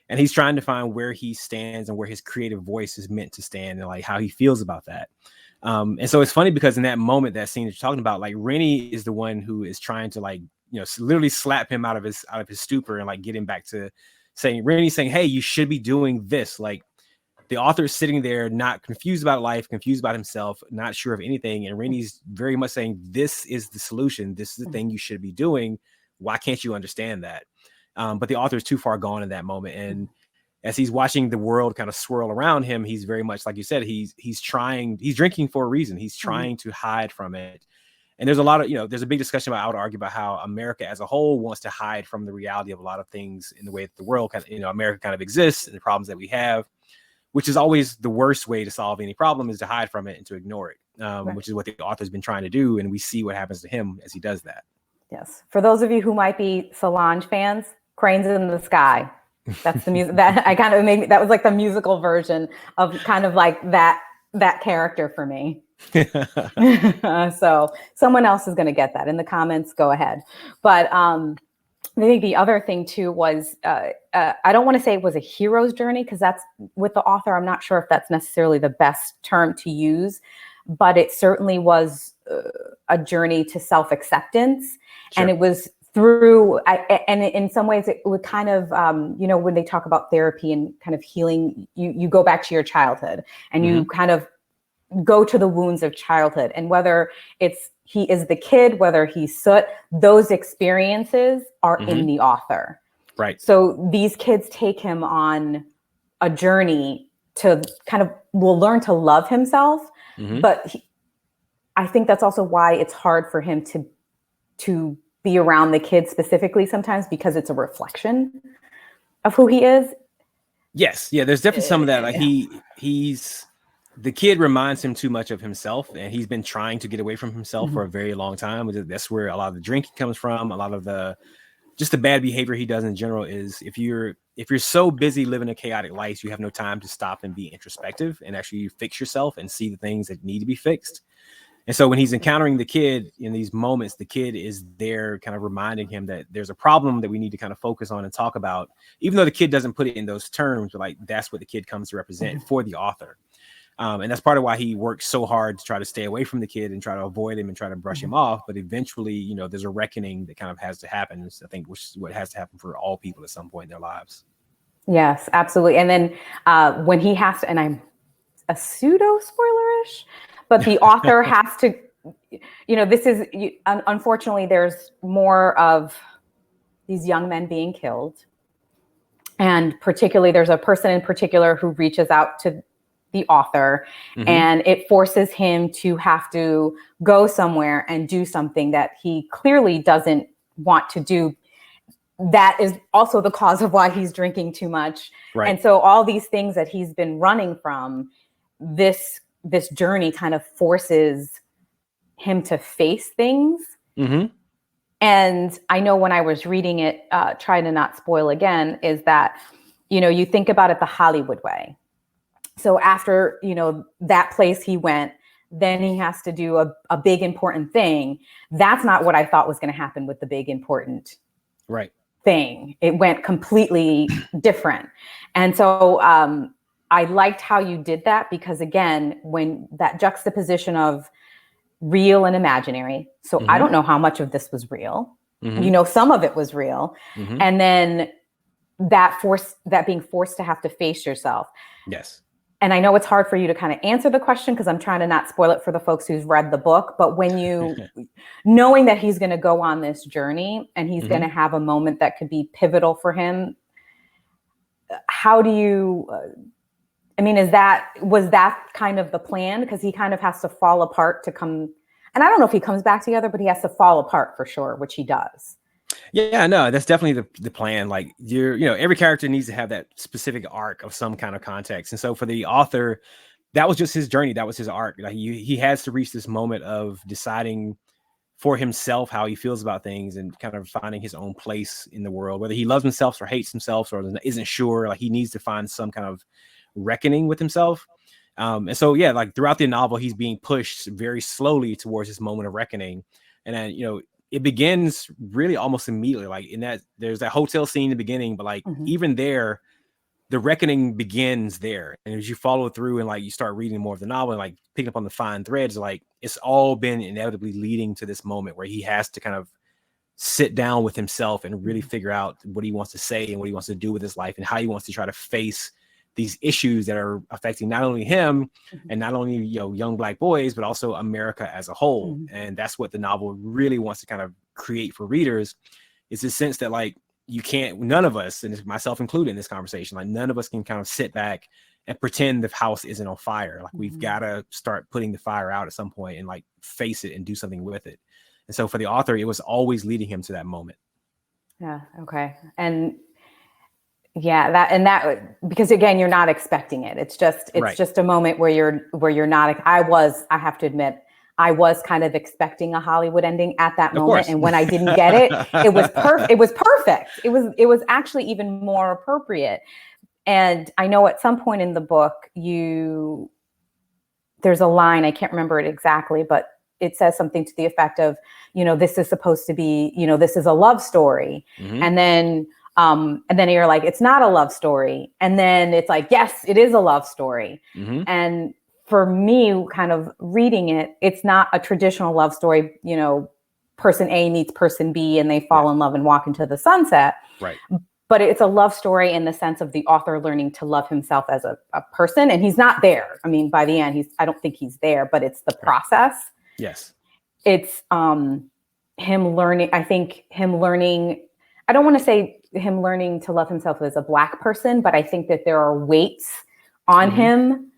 and he's trying to find where he stands and where his creative voice is meant to stand and like how he feels about that. And so it's funny because in that moment, that scene that you're talking about, like Rennie is the one who is trying to like, literally slap him out of his stupor and like get him back to Rennie's saying, hey, you should be doing this. Like the author is sitting there, not confused about life, confused about himself, not sure of anything. And Rennie's very much saying, this is the solution. This is the thing you should be doing. Why can't you understand that? But the author is too far gone in that moment. And as he's watching the world kind of swirl around him, he's very much, like you said, he's drinking for a reason. He's trying to hide from it. And there's a lot of, there's a big discussion about, I would argue, about how America as a whole wants to hide from the reality of a lot of things in the way that the world kind of, America kind of exists and the problems that we have, which is always the worst way to solve any problem, is to hide from it and to ignore it. which is what the author's been trying to do. And we see what happens to him as he does that. Yes. For those of you who might be Solange fans, Cranes in the Sky. That's the music that I kind of made. That was like the musical version of kind of like that character for me. So someone else is going to get that in the comments. Go ahead. But I think the other thing too was I don't want to say it was a hero's journey, because that's with the author. I'm not sure if that's necessarily the best term to use, but it certainly was a journey to self-acceptance. Sure. And it was through, and in some ways it would kind of, when they talk about therapy and kind of healing, you go back to your childhood and you kind of go to the wounds of childhood. And whether it's he is the kid, whether he's Soot, those experiences are in the author. Right. So these kids take him on a journey to kind of will learn to love himself. But I think that's also why it's hard for him to be around the kids specifically sometimes, because it's a reflection of who he is. Yes. Yeah. There's definitely some of that. Like the kid reminds him too much of himself, and he's been trying to get away from himself for a very long time. That's where a lot of the drinking comes from. A lot of the bad behavior he does in general is if you're so busy living a chaotic life, you have no time to stop and be introspective and actually fix yourself and see the things that need to be fixed. And so when he's encountering the kid in these moments, the kid is there kind of reminding him that there's a problem that we need to kind of focus on and talk about, even though the kid doesn't put it in those terms, but like that's what the kid comes to represent for the author. And that's part of why he works so hard to try to stay away from the kid and try to avoid him and try to brush him off. But eventually, there's a reckoning that kind of has to happen. I think which is what has to happen for all people at some point in their lives. Yes, absolutely. And then when he has to, and I'm a pseudo spoilerish, but the author has to, this is, unfortunately, there's more of these young men being killed. And particularly, there's a person in particular who reaches out to the author, and it forces him to have to go somewhere and do something that he clearly doesn't want to do. That is also the cause of why he's drinking too much. Right. And so all these things that he's been running from, this journey kind of forces him to face things. And I know when I was reading it, trying to not spoil again, is that, you think about it the Hollywood way. So after, that place he went, then he has to do a big important thing. That's not what I thought was going to happen with the big important thing. It went completely different. And so I liked how you did that, because again, when that juxtaposition of real and imaginary. So I don't know how much of this was real. Some of it was real. And then that being forced to have to face yourself. Yes. And I know it's hard for you to kind of answer the question, because I'm trying to not spoil it for the folks who's read the book. But when you, knowing that he's going to go on this journey and he's going to have a moment that could be pivotal for him, how do you, was that kind of the plan? Because he kind of has to fall apart to come, and I don't know if he comes back together, but he has to fall apart for sure, which he does. Yeah, no, that's definitely the plan. Like every character needs to have that specific arc of some kind of context. And so for the author, that was just his journey. That was his arc. Like he has to reach this moment of deciding for himself how he feels about things and kind of finding his own place in the world, whether he loves himself or hates himself or isn't sure. Like he needs to find some kind of reckoning with himself. And so, yeah, like throughout the novel, he's being pushed very slowly towards this moment of reckoning. And then, it begins really almost immediately, like in that there's that hotel scene in the beginning, but like even there, the reckoning begins there. And as you follow through and like you start reading more of the novel and like picking up on the fine threads, like it's all been inevitably leading to this moment where he has to kind of sit down with himself and really figure out what he wants to say and what he wants to do with his life and how he wants to try to face these issues that are affecting not only him and not only young Black boys, but also America as a whole. And that's what the novel really wants to kind of create for readers, is this sense that like none of us, and myself included in this conversation, like none of us can kind of sit back and pretend the house isn't on fire. Like we've got to start putting the fire out at some point and like face it and do something with it. And so for the author, it was always leading him to that moment. Yeah. Okay. And because again, you're not expecting it. It's just a moment where you're not. I have to admit, I was kind of expecting a Hollywood ending at that moment. And when I didn't get it, it was perfect. It was perfect. It was actually even more appropriate. And I know at some point in the book, there's a line, I can't remember it exactly, but it says something to the effect of, this is supposed to be, this is a love story. Mm-hmm. And then you're like, it's not a love story. And then it's like, yes, it is a love story. Mm-hmm. And for me, kind of reading it, it's not a traditional love story, person A meets person B and they fall in love and walk into the sunset. Right. But it's a love story in the sense of the author learning to love himself as a person. And he's not there. I mean, by the end, I don't think he's there, but it's the process. Yes. It's him learning, I don't want to say him learning to love himself as a Black person, but I think that there are weights on him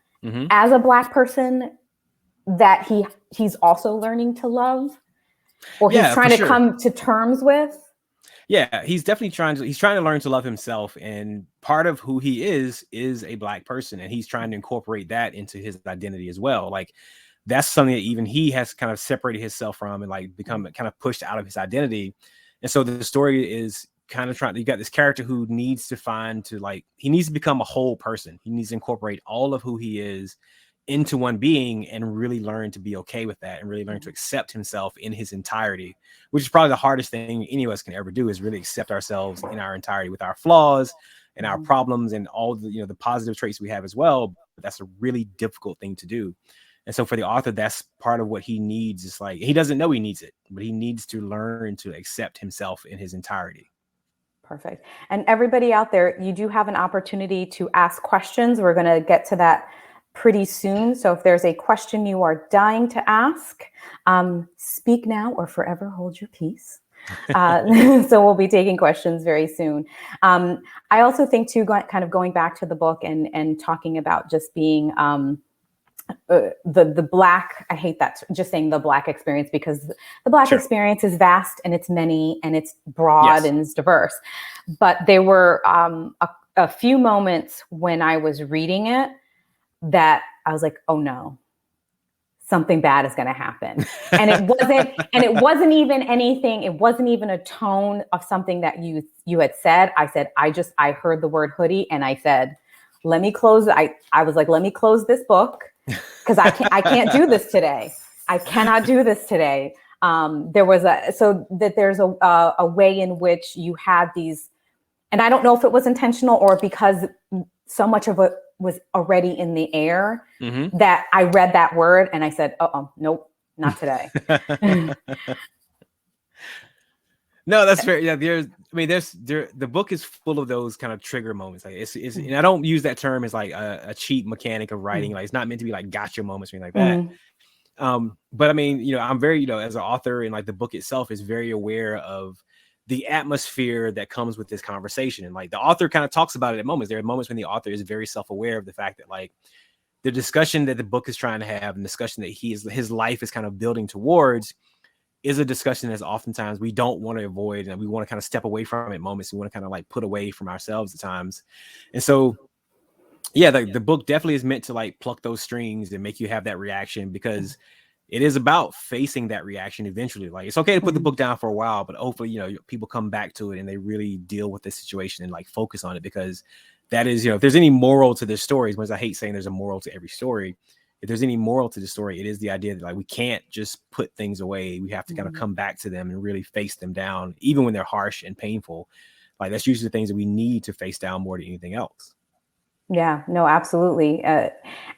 as a Black person that he's also learning to love, or he's trying to come to terms with. Yeah, he's definitely trying to learn to love himself. And part of who he is a Black person. And he's trying to incorporate that into his identity as well. Like, that's something that even he has kind of separated himself from and like become kind of pushed out of his identity. And so the story is kind of you got this character who needs to he needs to become a whole person. He needs to incorporate all of who he is into one being and really learn to be okay with that and really learn to accept himself in his entirety, which is probably the hardest thing any of us can ever do, is really accept ourselves in our entirety with our flaws and our problems and all the, the positive traits we have as well. But that's a really difficult thing to do. And so for the author, that's part of what he needs. It's like, he doesn't know he needs it, but he needs to learn to accept himself in his entirety. Perfect. And everybody out there, you do have an opportunity to ask questions. We're going to get to that pretty soon. So if there's a question you are dying to ask, speak now or forever hold your peace. So we'll be taking questions very soon. I also think too, kind of going back to the book and talking about just being the Black, I hate that, just saying the Black experience, because the Black experience is vast and it's many and it's broad and it's diverse. But there were a few moments when I was reading it that I was like, oh no, something bad is going to happen. And it wasn't even anything. It wasn't even a tone of something that you had said. I said, I heard the word hoodie and I said, let me close. I was like, let me close this book because I can't do this today. I cannot do this today. There's a way in which you had these, and I don't know if it was intentional or because so much of it was already in the air that I read that word and I said, nope, not today. No, that's fair. Yeah, the book is full of those kind of trigger moments. Like it's and I don't use that term as like a cheap mechanic of writing. Like it's not meant to be like gotcha moments or anything like that. But I mean, I'm very, as an author, and like the book itself is very aware of the atmosphere that comes with this conversation. And like the author kind of talks about it at moments. There are moments when the author is very self-aware of the fact that like the discussion that the book is trying to have and discussion that his life is kind of building towards is a discussion that's oftentimes we don't want to avoid, and we want to kind of step away from at moments. We want to kind of like put away from ourselves at times. And so, yeah, the book definitely is meant to like pluck those strings and make you have that reaction, because it is about facing that reaction eventually. Like it's okay to put the book down for a while, but hopefully, people come back to it and they really deal with the situation and like focus on it, because that is, if there's any moral to this story, as much as I hate saying there's a moral to every story, if there's any moral to the story, it is the idea that like we can't just put things away. We have to kind of come back to them and really face them down, even when they're harsh and painful. Like that's usually the things that we need to face down more than anything else. Yeah, no, absolutely. And,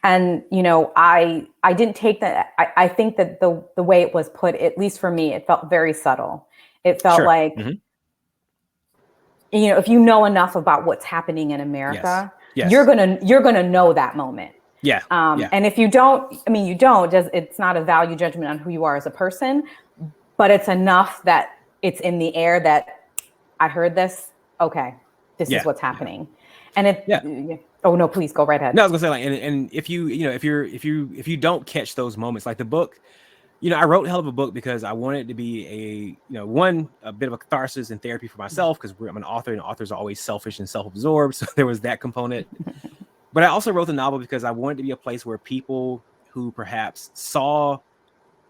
I didn't take that. I think that the way it was put, at least for me, it felt very subtle. It felt like, if you know enough about what's happening in America, you're going to know that moment. Yeah. And if you don't, it's not a value judgment on who you are as a person, but it's enough that it's in the air that I heard this. Okay, this is what's happening. And oh no, please go right ahead. No, I was gonna say like, and if you don't catch those moments, like the book I wrote Hell of a Book because I wanted it to be a bit of a catharsis and therapy for myself, because I'm an author, and authors are always selfish and self-absorbed. So there was that component. But I also wrote the novel because I wanted to be a place where people who perhaps saw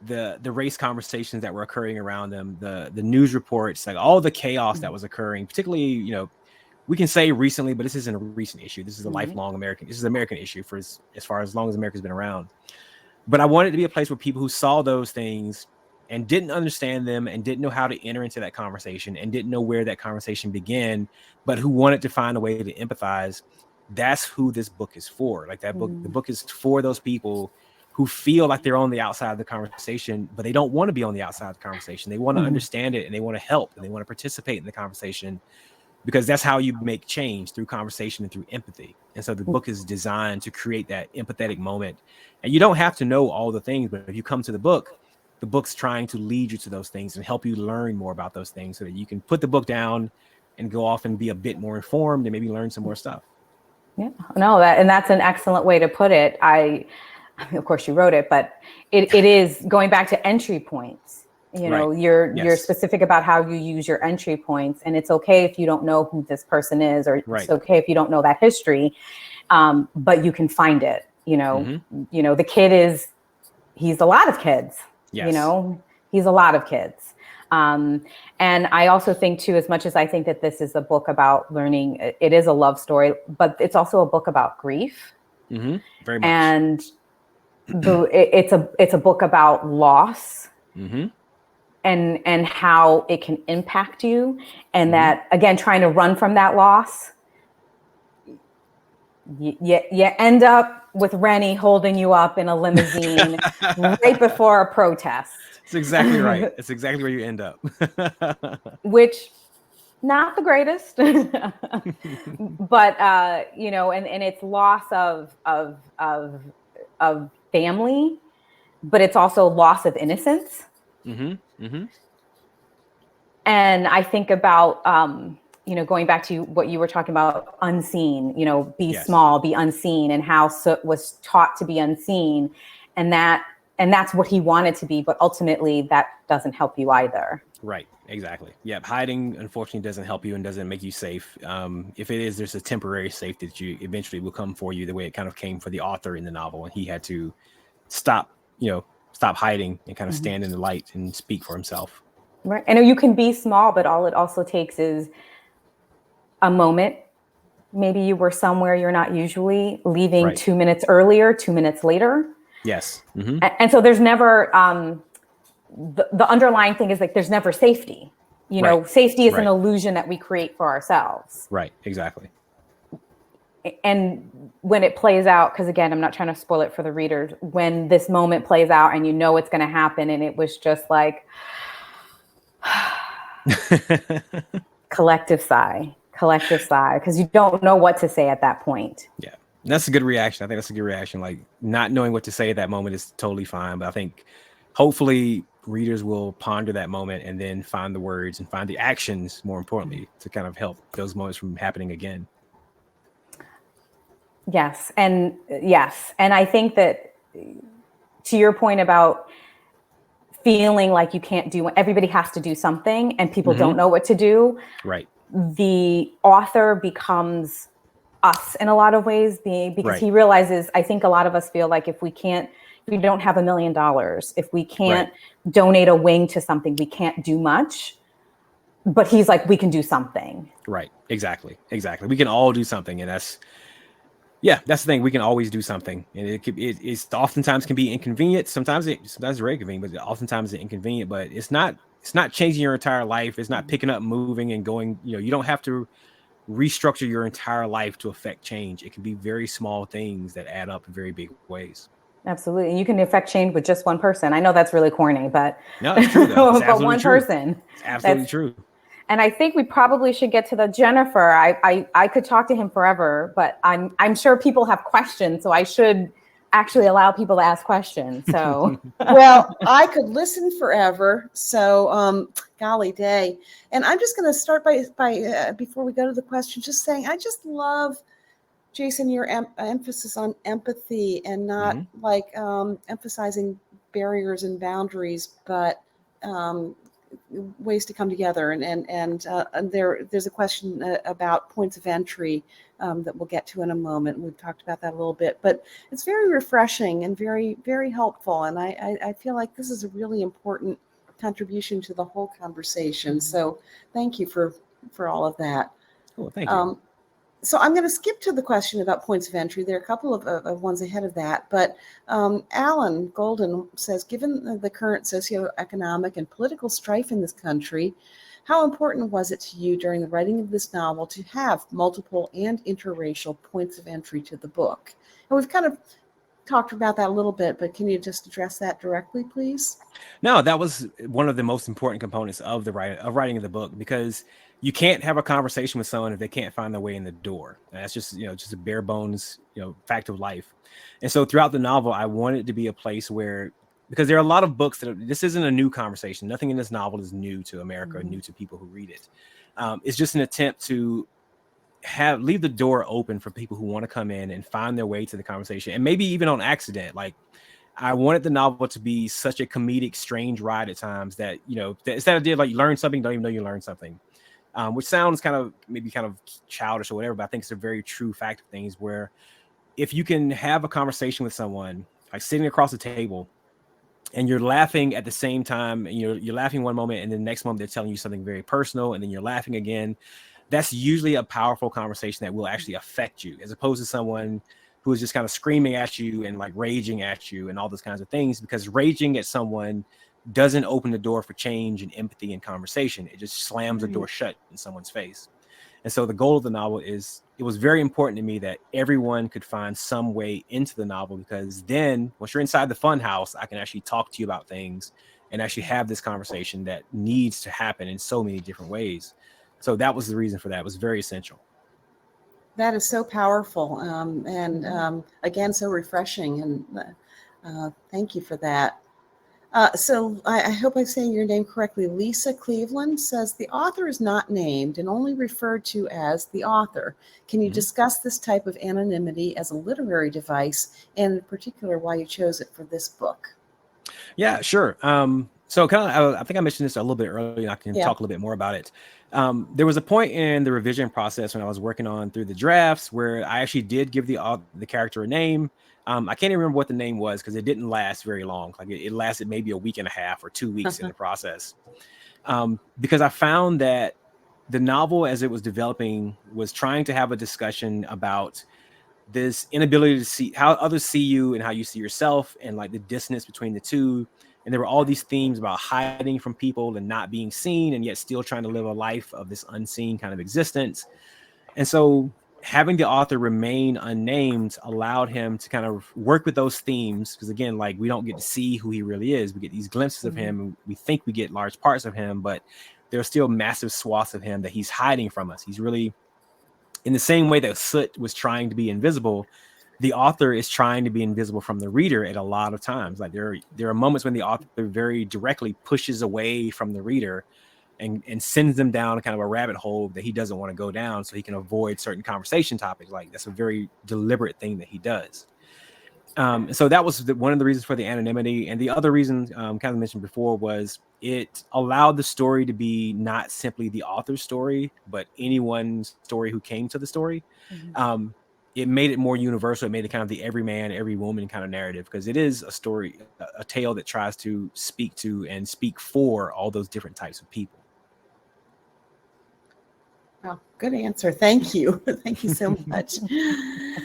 the race conversations that were occurring around them, the news reports, like all the chaos that was occurring, particularly, we can say recently, but this isn't a recent issue. This is a lifelong American issue for as far as long as America's been around. But I wanted to be a place where people who saw those things and didn't understand them and didn't know how to enter into that conversation and didn't know where that conversation began, but who wanted to find a way to empathize. That's who this book is for. Like that book, the book is for those people who feel like they're on the outside of the conversation, but they don't want to be on the outside of the conversation. They want to understand it, and they want to help, and they want to participate in the conversation, because that's how you make change, through conversation and through empathy. And so the book is designed to create that empathetic moment. And you don't have to know all the things, but if you come to the book's trying to lead you to those things and help you learn more about those things, so that you can put the book down and go off and be a bit more informed and maybe learn some more stuff. Yeah, no, that's an excellent way to put it. I mean, of course you wrote it, but it is going back to entry points. You're specific about how you use your entry points, and it's okay if you don't know who this person is, or it's okay if you don't know that history, but you can find it. The kid he's a lot of kids. Yes. He's a lot of kids. And I also think too, as much as I think that this is a book about learning, it is a love story, but it's also a book about grief. Very much. And it's a book about loss. And how it can impact you, and that, again, trying to run from that loss, you end up with Rennie holding you up in a limousine right before a protest. It's exactly right. It's exactly where you end up. Which, not the greatest, but and it's loss of family, but it's also loss of innocence. And I think about, going back to what you were talking about, unseen, be small, be unseen, and how Soot was taught to be unseen. And that's what he wanted to be. But ultimately, that doesn't help you either. Right. Exactly. Yeah. Hiding, unfortunately, doesn't help you and doesn't make you safe. If it is, there's a temporary safety that you eventually will come for you, the way it kind of came for the author in the novel. And he had to stop hiding and kind of stand in the light and speak for himself. Right. And you can be small, but all it also takes is a moment. Maybe you were somewhere you're not usually, leaving 2 minutes earlier, 2 minutes later. Yes. And so there's never, the underlying thing is, like, there's never safety. Safety is an illusion that we create for ourselves. Right. Exactly. And when it plays out, because again, I'm not trying to spoil it for the readers, when this moment plays out and it's going to happen, and it was just like collective sigh, because you don't know what to say at that point. Yeah, and that's a good reaction. I think that's a good reaction. Like, not knowing what to say at that moment is totally fine. But I think hopefully readers will ponder that moment and then find the words and find the actions, more importantly, to kind of help those moments from happening again. Yes. And I think that, to your point about feeling like you can't do, everybody has to do something and people don't know what to do. Right. The author becomes us in a lot of ways, because he realizes, I think a lot of us feel like if we don't have $1 million, if we can't donate a wing to something, we can't do much. But he's like, we can do something. Right. Exactly. We can all do something. And that's the thing. We can always do something, and it's oftentimes can be inconvenient. Sometimes it's very convenient, but oftentimes it's inconvenient. But it's not changing your entire life. It's not picking up, moving, and going. You don't have to restructure your entire life to affect change. It can be very small things that add up in very big ways. Absolutely, and you can affect change with just one person. I know that's really corny, but no, it's true. It's but one true. person. It's absolutely true. And I think we probably should get to the Jennifer. I could talk to him forever, but I'm sure people have questions, so I should actually allow people to ask questions. So, well, I could listen forever. So, golly day. And I'm just going to start by before we go to the question, just saying I just love, Jason, your emphasis on empathy and not emphasizing barriers and boundaries, but ways to come together. And there's a question about points of entry that we'll get to in a moment. We've talked about that a little bit, but it's very refreshing and very, very helpful. And I feel like this is a really important contribution to the whole conversation. So thank you for all of that. Cool, thank you. So I'm going to skip to the question about points of entry. There are a couple of ones ahead of that. But Alan Golden says, given the current socioeconomic and political strife in this country, how important was it to you during the writing of this novel to have multiple and interracial points of entry to the book? And we've kind of talked about that a little bit, but can you just address that directly, please? No, that was one of the most important components of writing of the book, because you can't have a conversation with someone if they can't find their way in the door. And that's just, just a bare bones, fact of life. And so throughout the novel, I wanted it to be a place where, because there are a lot of books this isn't a new conversation. Nothing in this novel is new to America, or new to people who read it. It's just an attempt to leave the door open for people who want to come in and find their way to the conversation, and maybe even on accident. Like, I wanted the novel to be such a comedic, strange ride at times that, instead of like you learn something, don't even know you learned something. Which sounds kind of childish or whatever, but I think it's a very true fact of things, where if you can have a conversation with someone, like sitting across the table, and you're laughing at the same time, and you're laughing one moment, and the next moment they're telling you something very personal, and then you're laughing again, that's usually a powerful conversation that will actually affect you, as opposed to someone who is just kind of screaming at you and like raging at you and all those kinds of things, because raging at someone doesn't open the door for change and empathy and conversation. It just slams the door shut in someone's face. And so the goal of the novel is, it was very important to me that everyone could find some way into the novel, because then once you're inside the fun house, I can actually talk to you about things and actually have this conversation that needs to happen in so many different ways. So that was the reason for that. It was very essential. That is so powerful, and again, so refreshing. And thank you for that. So I hope I'm saying your name correctly. Lisa Cleveland says the author is not named and only referred to as the author. Can you discuss this type of anonymity as a literary device, and in particular why you chose it for this book? Yeah, sure. So I think I mentioned this a little bit earlier, and I can talk a little bit more about it. There was a point in the revision process when I was working on through the drafts where I actually did give the character a name. I can't even remember what the name was, because it didn't last very long. Like it lasted maybe a week and a half or 2 weeks in the process. Because I found that the novel, as it was developing, was trying to have a discussion about this inability to see how others see you and how you see yourself, and like the dissonance between the two. And there were all these themes about hiding from people and not being seen, and yet still trying to live a life of this unseen kind of existence. And so having the author remain unnamed allowed him to kind of work with those themes, because again, like, we don't get to see who he really is. We get these glimpses of him, and we think we get large parts of him, but there are still massive swaths of him that he's hiding from us. He's really, in the same way that Soot was trying to be invisible, the author is trying to be invisible from the reader at a lot of times. Like there are moments when the author very directly pushes away from the reader and sends them down kind of a rabbit hole that he doesn't want to go down, so he can avoid certain conversation topics. Like, that's a very deliberate thing that he does. So that was one of the reasons for the anonymity. And the other reason, kind of mentioned before, was it allowed the story to be not simply the author's story, but anyone's story who came to the story. It made it more universal. It made it kind of the every man, every woman kind of narrative, because it is a story, a tale that tries to speak to and speak for all those different types of people. Oh, good answer. Thank you. Thank you so much.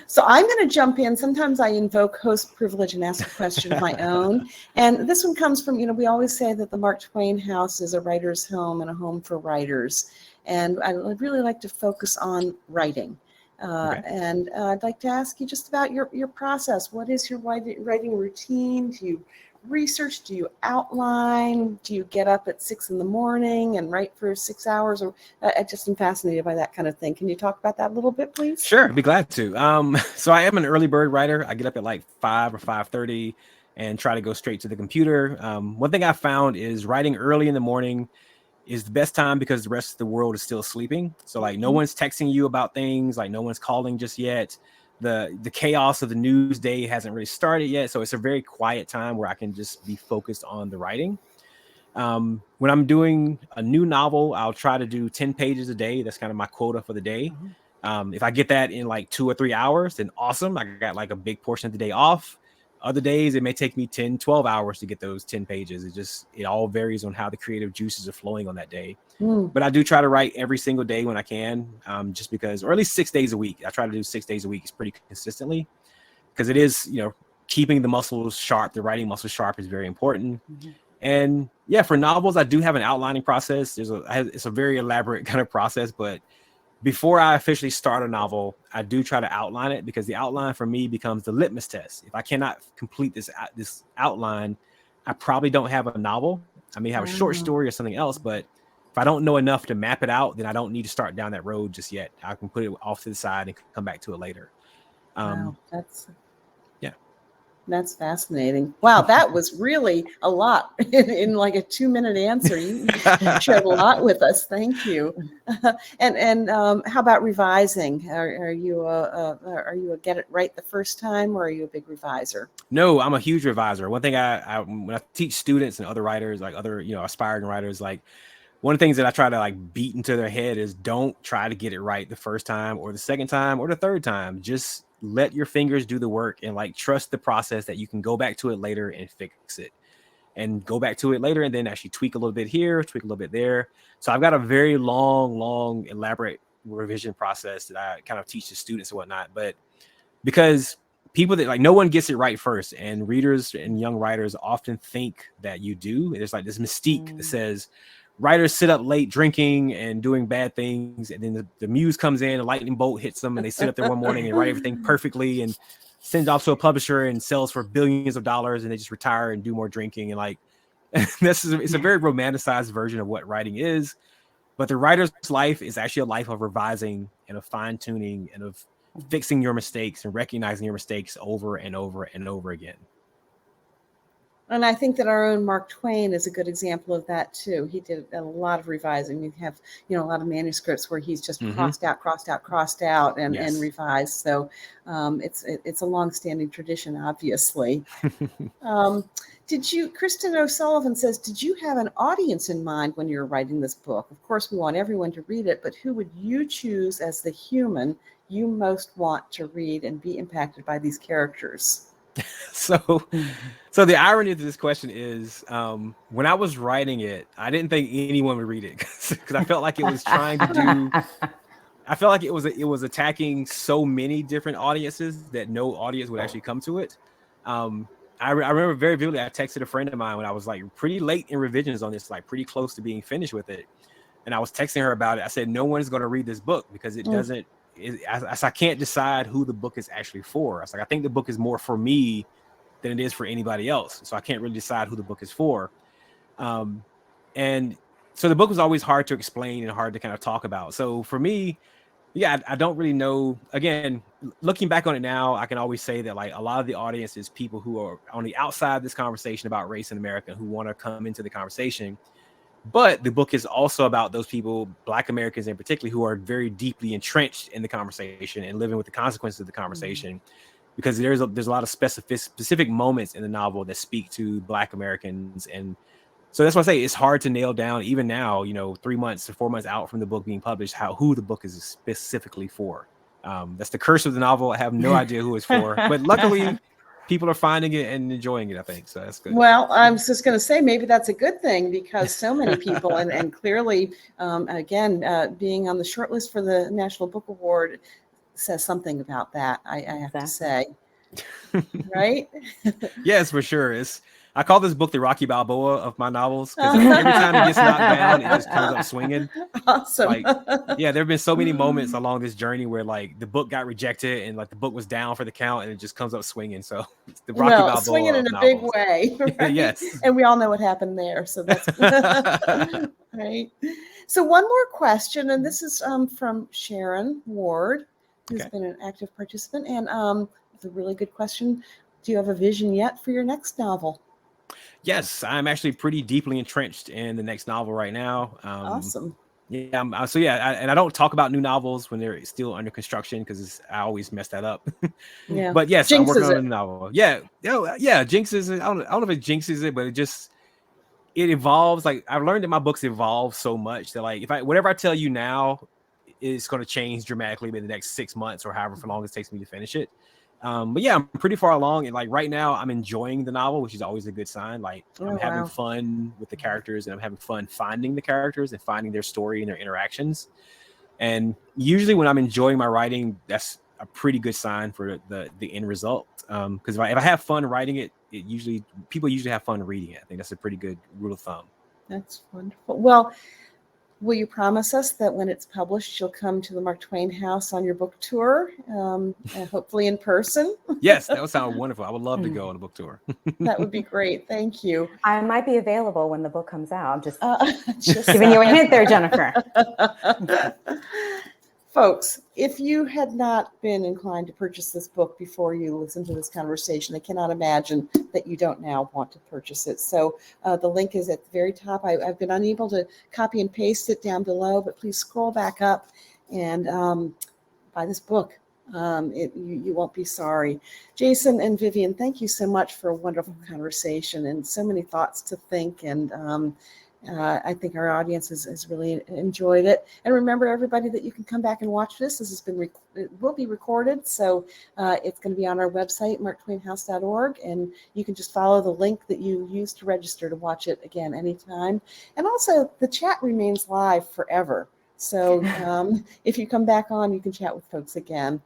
So I'm going to jump in. Sometimes I invoke host privilege and ask a question of my own. And this one comes from, we always say that the Mark Twain House is a writer's home and a home for writers. And I'd really like to focus on writing. And I'd like to ask you just about your process. What is your writing routine? Do you research? Do you outline? Do you get up at 6 a.m. and write for 6 hours? Or I just am fascinated by that kind of thing. Can you talk about that a little bit, please? Sure, I'd be glad to. So I am an early bird writer. I get up at like 5 or 5:30 and try to go straight to the computer. One thing I found is writing early in the morning is the best time, because the rest of the world is still sleeping. So like no one's texting you about things, like no one's calling just yet. the chaos of the news day hasn't really started yet. So it's a very quiet time where I can just be focused on the writing. When I'm doing a new novel, I'll try to do 10 pages a day. That's kind of my quota for the day. If I get that in like 2 or 3 hours, then awesome. I got like a big portion of the day off. Other days, it may take me 10, 12 hours to get those 10 pages. It all varies on how the creative juices are flowing on that day. But I do try to write every single day when I can, just because, or at least 6 days a week. I try to do 6 days a week pretty consistently, because it is, keeping the muscles sharp, the writing muscles sharp is very important. And yeah, for novels, I do have an outlining process. It's a very elaborate kind of process, but before I officially start a novel, I do try to outline it, because the outline for me becomes the litmus test. If I cannot complete this outline, I probably don't have a novel. I may have a short story or something else, but if I don't know enough to map it out, then I don't need to start down that road just yet. I can put it off to the side and come back to it later. Wow, that's fascinating. Wow, that was really a lot in like a 2-minute answer. You shared a lot with us. Thank you. And how about revising? Are you a get it right the first time, or are you a big reviser? No, I'm a huge reviser. One thing I when I teach students and other writers, like other aspiring writers, like one of the things that I try to like beat into their head is don't try to get it right the first time or the second time or the third time. Just let your fingers do the work and like trust the process that you can go back to it later and fix it, and go back to it later and then actually tweak a little bit here, tweak a little bit there. So I've got a very long, elaborate revision process that I kind of teach the students and whatnot. But because people that like, no one gets it right first, and readers and young writers often think that you do. There's like this mystique that says writers sit up late drinking and doing bad things, and then the muse comes in, a lightning bolt hits them, and they sit up there one morning and write everything perfectly and send it off to a publisher and sells for billions of dollars, and they just retire and do more drinking. And like it's a very romanticized version of what writing is, but the writer's life is actually a life of revising and of fine-tuning and of fixing your mistakes and recognizing your mistakes over and over and over again. And I think that our own Mark Twain is a good example of that too. He did a lot of revising. We have, a lot of manuscripts where he's just crossed out and revised. So it's a long-standing tradition, obviously. Kristen O'Sullivan says, did you have an audience in mind when you were writing this book? Of course, we want everyone to read it, but who would you choose as the human you most want to read and be impacted by these characters? So the irony of this question is, when I was writing it, I didn't think anyone would read it, because I felt like it was trying to do. I felt like it was attacking so many different audiences that no audience would actually come to it. I remember very vividly, I texted a friend of mine when I was like pretty late in revisions on this, like pretty close to being finished with it, and I was texting her about it. I said, no one's going to read this book because it doesn't. I can't decide who the book is actually for. I was like, I think the book is more for me than it is for anybody else. So I can't really decide who the book is for. And so the book was always hard to explain and hard to kind of talk about. So for me, I don't really know. Again, looking back on it now, I can always say that like a lot of the audience is people who are on the outside of this conversation about race in America, who want to come into the conversation. But the book is also about those people, Black Americans in particular, who are very deeply entrenched in the conversation and living with the consequences of the conversation, because there's a lot of specific moments in the novel that speak to Black Americans. And so that's why I say it's hard to nail down, even now, 3 months to 4 months out from the book being published, who the book is specifically for. That's the curse of the novel. I have no idea who it's for, but luckily people are finding it and enjoying it, I think. So that's good. Well, I was just going to say, maybe that's a good thing, because so many people, and clearly, being on the short list for the National Book Award says something about that, I have to say. Right? Yes, for sure. I call this book the Rocky Balboa of my novels, because every time it gets knocked down, it just comes up swinging. Awesome. There have been so many moments along this journey where like the book got rejected and like the book was down for the count, and it just comes up swinging. So it's the Rocky Balboa swinging in a big way. Right? Yes. And we all know what happened there. So that's right. So one more question, and this is from Sharon Ward, who's been an active participant, and it's a really good question. Do you have a vision yet for your next novel? Yes, I'm actually pretty deeply entrenched in the next novel right now. Awesome. Yeah. And I don't talk about new novels when they're still under construction because I always mess that up. Yeah. But yes, I'm working Jinxes on it. a new novel. Yeah. Yeah. Jinxes it. I don't know if it jinxes it, but it evolves. Like I've learned that my books evolve so much that like whatever I tell you now is going to change dramatically in the next 6 months or however long it takes me to finish it. But yeah, I'm pretty far along, and like right now I'm enjoying the novel, which is always a good sign. Like I'm having fun with the characters, and I'm having fun finding the characters and finding their story and their interactions. And usually when I'm enjoying my writing, that's a pretty good sign for the end result. Because if I have fun writing it, people usually have fun reading it. I think that's a pretty good rule of thumb. That's wonderful. Well, will you promise us that when it's published, you'll come to the Mark Twain House on your book tour, hopefully in person? Yes, that would sound wonderful. I would love to go on a book tour. That would be great. Thank you. I might be available when the book comes out. Just Giving you a hint there, Jennifer. Folks, if you had not been inclined to purchase this book before you listen to this conversation, I cannot imagine that you don't now want to purchase it. So the link is at the very top. I've been unable to copy and paste it down below, but please scroll back up and buy this book. You won't be sorry. Jason and Vivian, thank you so much for a wonderful conversation and so many thoughts to think. And I think our audience has really enjoyed it. And remember, everybody, that you can come back and watch this. This has been it will be recorded, so it's going to be on our website, marktwainhouse.org, and you can just follow the link that you used to register to watch it again anytime. And also, the chat remains live forever. So if you come back on, you can chat with folks again.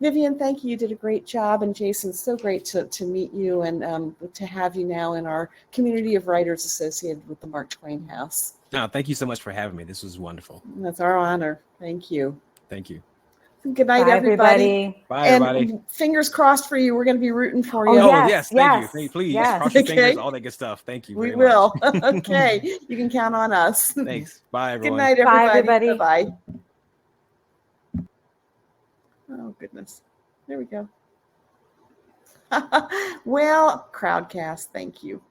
Vivian, thank you. You did a great job. And Jason, so great to meet you and to have you now in our community of writers associated with the Mark Twain House. No, thank you so much for having me. This was wonderful. That's our honor. Thank you. Thank you. Good night, everybody. Bye, everybody. And fingers crossed for you. We're going to be rooting for you. Oh, yes. Thank you. Please, cross your fingers, all that good stuff. Thank you. We will. Okay. You can count on us. Thanks. Bye, everyone. Good night, everybody. Bye, everybody. Bye-bye. Oh, goodness. There we go. Well, Crowdcast, thank you.